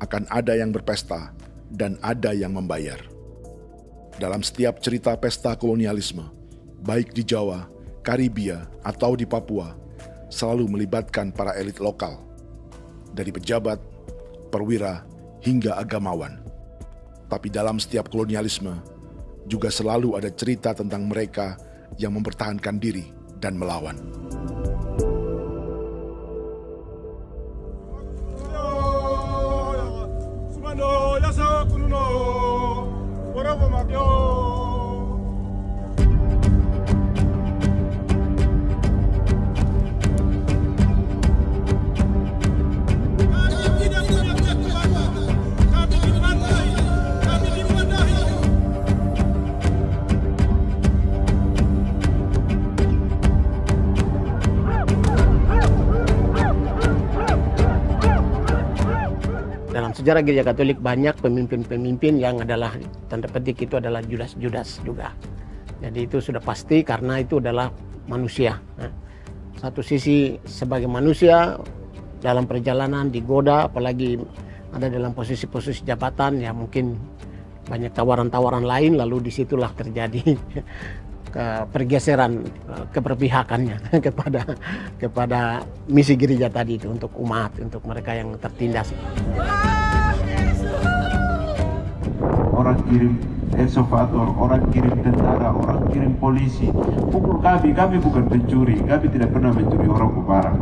Speaker 1: akan ada yang berpesta dan ada yang membayar. Dalam setiap cerita pesta kolonialisme, baik di Jawa, Karibia, atau di Papua, selalu melibatkan para elit lokal, dari pejabat, perwira, hingga agamawan. Tapi dalam setiap kolonialisme, juga selalu ada cerita tentang mereka yang mempertahankan diri dan melawan.
Speaker 9: Dalam sejarah Gereja Katolik banyak pemimpin-pemimpin yang adalah tanda petik itu adalah Judas-Judas juga. Jadi itu sudah pasti karena itu adalah manusia. Satu sisi sebagai manusia dalam perjalanan digoda, apalagi ada dalam posisi-posisi jabatan, ya mungkin banyak tawaran-tawaran lain, lalu disitulah terjadi pergeseran keberpihakannya kepada misi gereja tadi itu untuk umat, untuk mereka yang tertindas.
Speaker 10: Orang kirim eksavator, orang kirim tentara, orang kirim polisi. Pukul kami bukan pencuri, kami tidak pernah mencuri orang barang.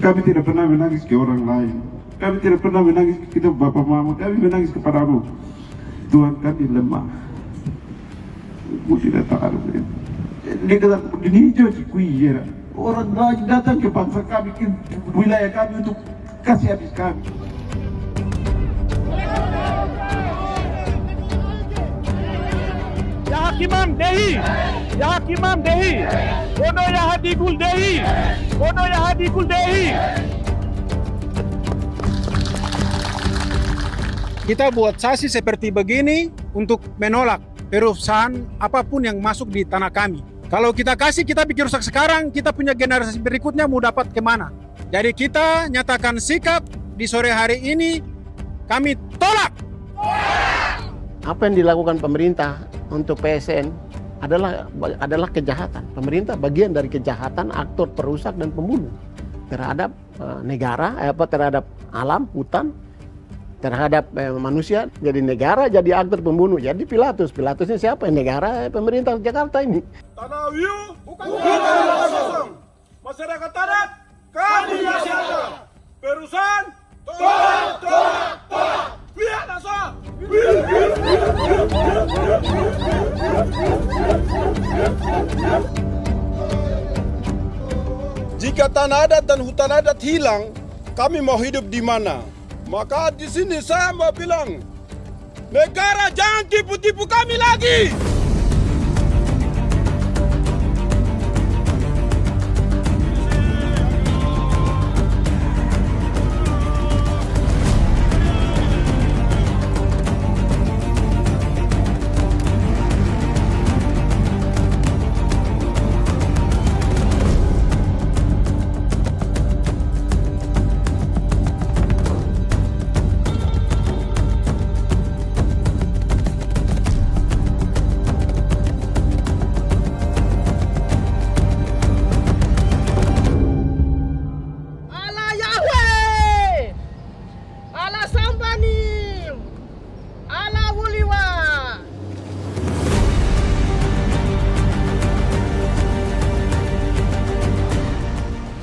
Speaker 10: Kami tidak pernah menangis ke orang lain. Kami tidak pernah menangis ke kita bapak mama, kami menangis kepadamu. Tuhan kami lemah. Tidak tahu. Di hijau Cikuya, orang lain datang ke bangsa kami, ke wilayah kami untuk kasih habis kami.
Speaker 8: Kimam Dehi, Ya Kimam Dehi, Bono Ya Hadikul Dehi, Bono Ya Hadikul Dehi.
Speaker 12: Kita buat sasi seperti begini untuk menolak perusahaan apapun yang masuk di tanah kami. Kalau kita kasih, kita bikin rusak sekarang, kita punya generasi berikutnya mau dapat kemana. Jadi kita nyatakan sikap di sore hari ini, kami tolak.
Speaker 9: Apa yang dilakukan pemerintah untuk PSN adalah kejahatan. Pemerintah bagian dari kejahatan, aktor perusak dan pembunuh terhadap negara, terhadap alam, hutan, terhadap manusia. Jadi negara jadi aktor pembunuh. Jadi Pilatusnya siapa? Negara, pemerintah Jakarta ini.
Speaker 8: Tanah Wiu bukan kosong. Masyarakat adat kami siapa? Perusahaan tolak. Biar asal. Jika tanah adat dan hutan adat hilang, kami mau hidup di mana? Maka di sini saya mau bilang, negara jangan tipu-tipu kami lagi.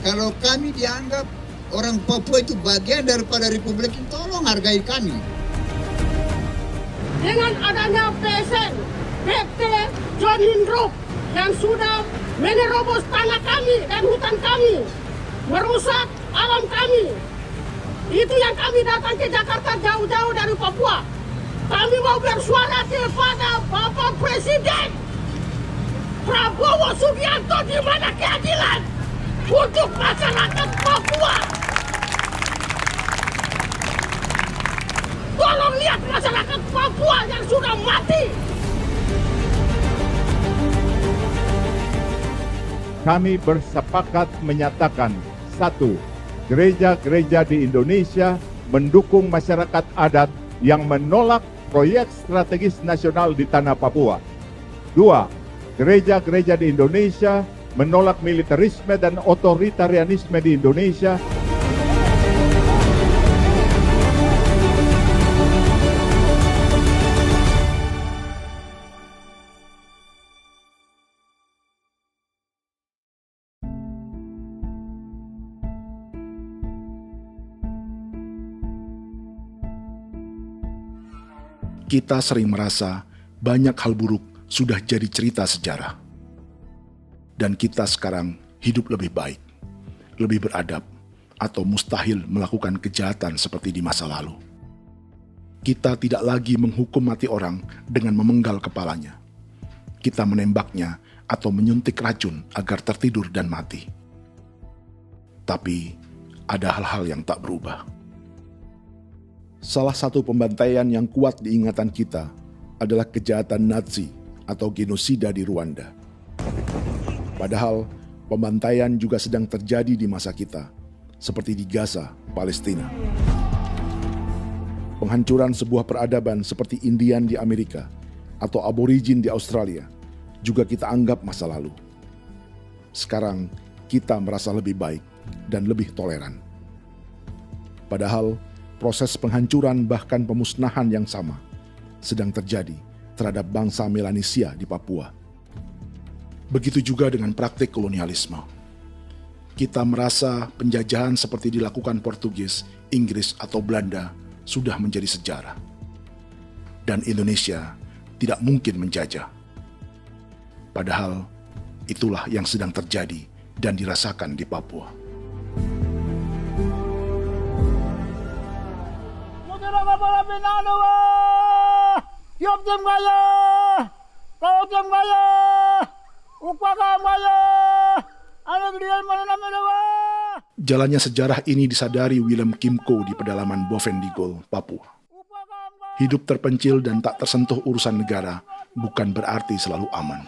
Speaker 14: Kalau kami dianggap orang Papua itu bagian daripada Republik ini, tolong hargai kami.
Speaker 15: Dengan adanya PSN, PT John Hindrook yang sudah menerobos tanah kami dan hutan kami, merusak alam kami. Itu yang kami datang ke Jakarta jauh-jauh dari Papua. Kami mau bersuara kepada Bapak Presiden Prabowo Subianto, di mana keadilan untuk masyarakat Papua. Tolong lihat masyarakat Papua yang sudah mati.
Speaker 6: Kami bersepakat menyatakan, 1. Gereja-gereja di Indonesia mendukung masyarakat adat yang menolak proyek strategis nasional di tanah Papua. 2. Gereja-gereja di Indonesia menolak militerisme dan otoritarianisme di Indonesia.
Speaker 1: Kita sering merasa banyak hal buruk sudah jadi cerita sejarah. Dan kita sekarang hidup lebih baik, lebih beradab, atau mustahil melakukan kejahatan seperti di masa lalu. Kita tidak lagi menghukum mati orang dengan memenggal kepalanya. Kita menembaknya atau menyuntik racun agar tertidur dan mati. Tapi ada hal-hal yang tak berubah. Salah satu pembantaian yang kuat di ingatan kita adalah kejahatan Nazi atau genosida di Rwanda. Padahal pembantaian juga sedang terjadi di masa kita, seperti di Gaza, Palestina. Penghancuran sebuah peradaban seperti Indian di Amerika atau aborigin di Australia juga kita anggap masa lalu. Sekarang kita merasa lebih baik dan lebih toleran. Padahal proses penghancuran bahkan pemusnahan yang sama sedang terjadi terhadap bangsa Melanesia di Papua. Begitu juga dengan praktik kolonialisme. Kita merasa penjajahan seperti dilakukan Portugis, Inggris, atau Belanda sudah menjadi sejarah. Dan Indonesia tidak mungkin menjajah. Padahal itulah yang sedang terjadi dan dirasakan di Papua.
Speaker 8: Kawatang Maya, Upaka Maya, anak dia mana namanya?
Speaker 1: Jalannya sejarah ini disadari Willem Kimco di pedalaman Bovendigol, Papua. Hidup terpencil dan tak tersentuh urusan negara bukan berarti selalu aman.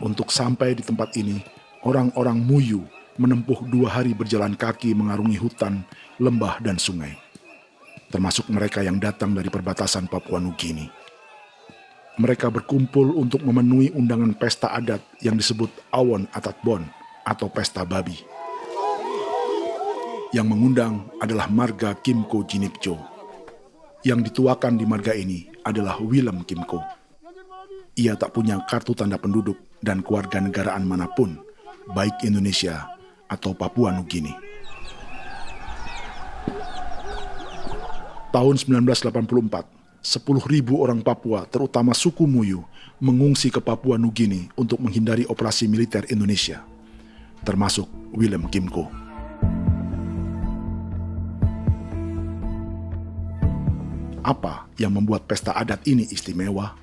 Speaker 1: Untuk sampai di tempat ini, orang-orang Muyu menempuh 2 hari berjalan kaki mengarungi hutan, lembah, dan sungai. Termasuk mereka yang datang dari perbatasan Papua Nugini. Mereka berkumpul untuk memenuhi undangan pesta adat yang disebut Awon Atatbon atau Pesta Babi. Yang mengundang adalah marga Kimco Jinipjo. Yang dituakan di marga ini adalah Willem Kimco. Ia tak punya kartu tanda penduduk dan kewarganegaraan manapun, baik Indonesia atau Papua Nugini. Tahun 1984, 10.000 orang Papua, terutama suku Muyu, mengungsi ke Papua Nugini untuk menghindari operasi militer Indonesia, termasuk Willem Kimco. Apa yang membuat pesta adat ini istimewa?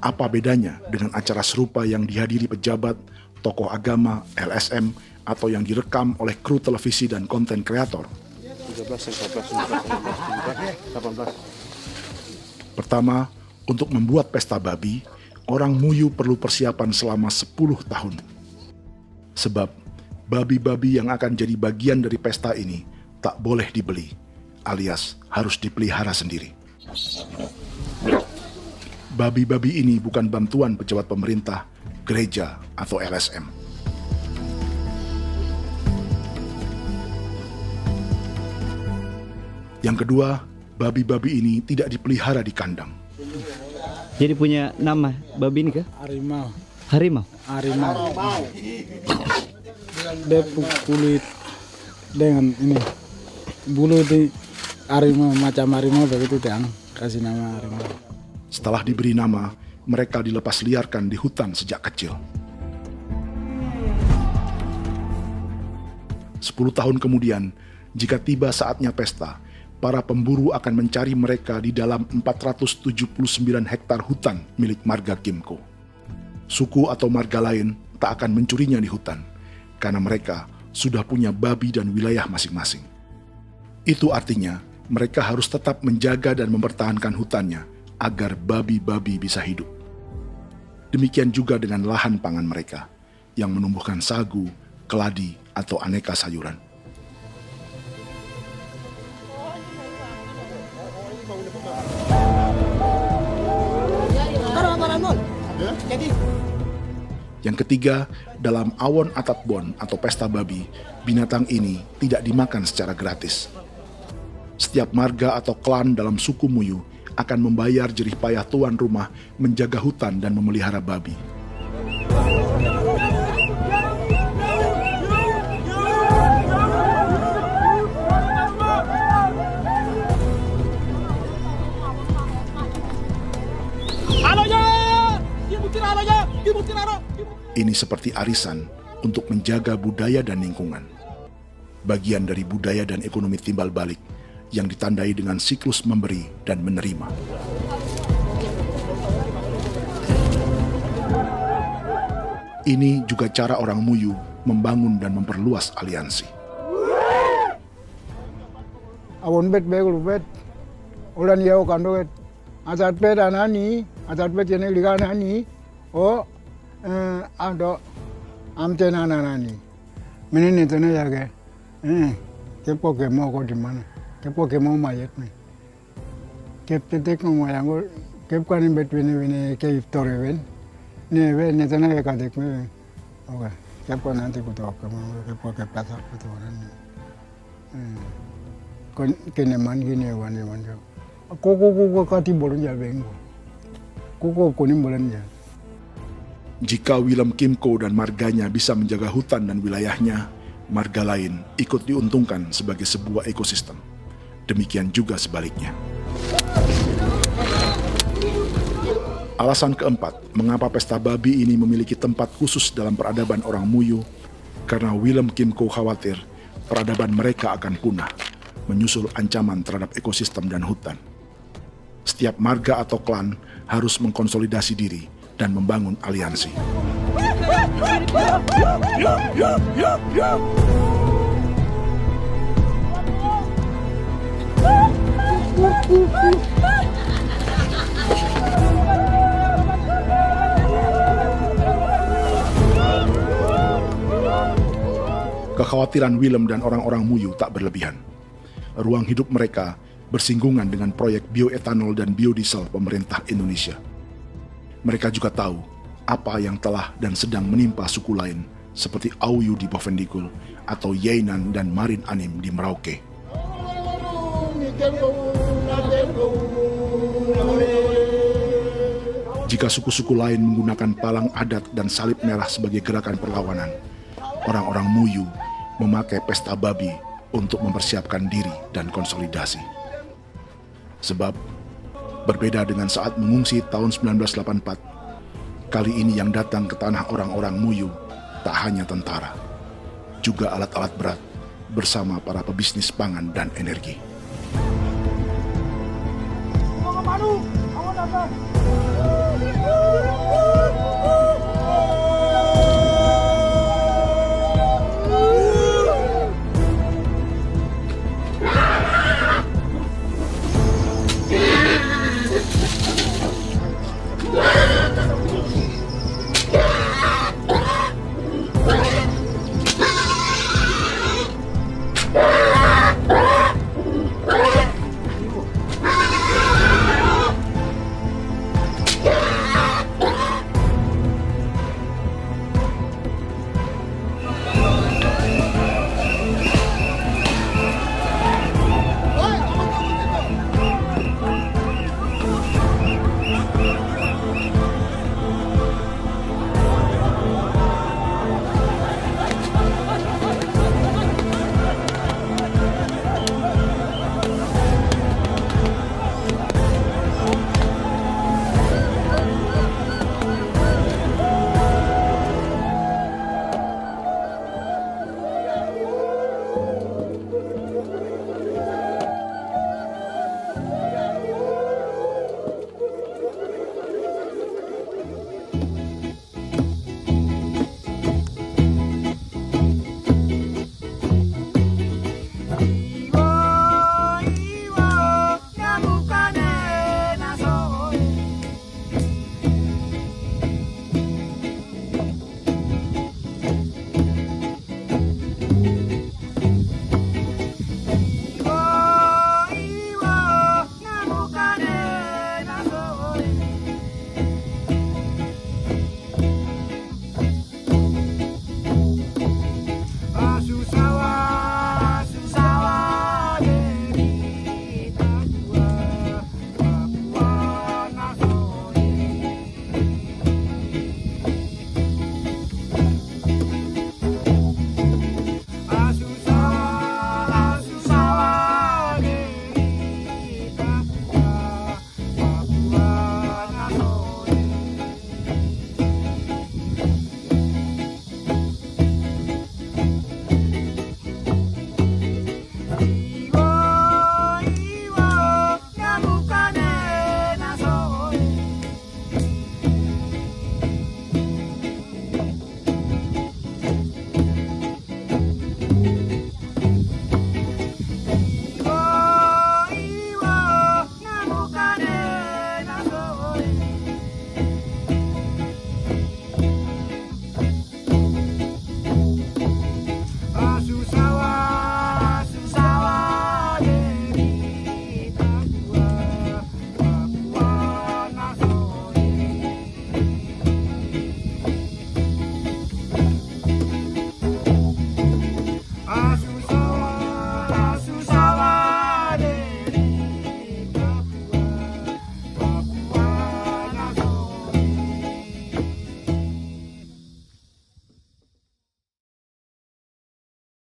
Speaker 1: Apa bedanya dengan acara serupa yang dihadiri pejabat, tokoh agama, LSM, atau yang direkam oleh kru televisi dan konten kreator? 18. Pertama, untuk membuat pesta babi, orang Muyu perlu persiapan selama 10 tahun. Sebab, babi-babi yang akan jadi bagian dari pesta ini tak boleh dibeli, alias harus dipelihara sendiri. Babi-babi ini bukan bantuan pejabat pemerintah, gereja, atau LSM. Yang kedua, babi-babi ini tidak dipelihara di kandang.
Speaker 16: Jadi punya nama babi ini kah?
Speaker 12: Harimau.
Speaker 16: Harimau?
Speaker 12: Harimau. Dia kulit dengan ini. Bulu di harimau, macam harimau begitu yang kasih nama harimau.
Speaker 1: Setelah diberi nama, mereka dilepas liarkan di hutan sejak kecil. 10 tahun kemudian, jika tiba saatnya pesta, para pemburu akan mencari mereka di dalam 479 hektar hutan milik marga Kimco. Suku atau marga lain tak akan mencurinya di hutan, karena mereka sudah punya babi dan wilayah masing-masing. Itu artinya, mereka harus tetap menjaga dan mempertahankan hutannya, agar babi-babi bisa hidup. Demikian juga dengan lahan pangan mereka, yang menumbuhkan sagu, keladi, atau aneka sayuran. Yang ketiga, dalam Awon Atatbon atau pesta babi, binatang ini tidak dimakan secara gratis. Setiap marga atau klan dalam suku Muyu akan membayar jerih payah tuan rumah menjaga hutan dan memelihara babi. Ini seperti arisan untuk menjaga budaya dan lingkungan. Bagian dari budaya dan ekonomi timbal balik yang ditandai dengan siklus memberi dan menerima. Ini juga cara orang Muyu membangun dan memperluas aliansi.
Speaker 18: Awon bet begul bet, ulan yau kando bet, asat bet anani, asat bet yang liga anani, oh, ado amten anani, menin itu nih ya ke, kepo kemo kau di mana? Kepo kemo mayat nih. Kep tetek mau yang gua kep kan bet wini ke iftore wen. Nih wen nih tanah ya kadek nih. Oke, kepo nanti kutu kamu kepo kepasak kutu orang. Kon keneman gini wan. Koko kati bolon ya bengko. Koko kuning bolon ya.
Speaker 1: Jika Willem Kimco dan marganya bisa menjaga hutan dan wilayahnya, marga lain ikut diuntungkan sebagai sebuah ekosistem. Demikian juga sebaliknya. Alasan keempat, mengapa pesta babi ini memiliki tempat khusus dalam peradaban orang Muyu, karena Willem Kimco khawatir peradaban mereka akan punah, menyusul ancaman terhadap ekosistem dan hutan. Setiap marga atau klan harus mengkonsolidasi diri dan membangun aliansi. Kekhawatiran Willem dan orang-orang Muyu tak berlebihan. Ruang hidup mereka bersinggungan dengan proyek bioetanol dan biodiesel pemerintah Indonesia. Mereka juga tahu apa yang telah dan sedang menimpa suku lain seperti Auyu di Bovendikul atau Yainan dan Marin Anim di Merauke. Jika suku-suku lain menggunakan palang adat dan salib merah sebagai gerakan perlawanan, orang-orang Muyu memakai pesta babi untuk mempersiapkan diri dan konsolidasi. Sebab, berbeda dengan saat mengungsi tahun 1984, kali ini yang datang ke tanah orang-orang Muyu tak hanya tentara, juga alat-alat berat bersama para pebisnis pangan dan energi.
Speaker 8: Mau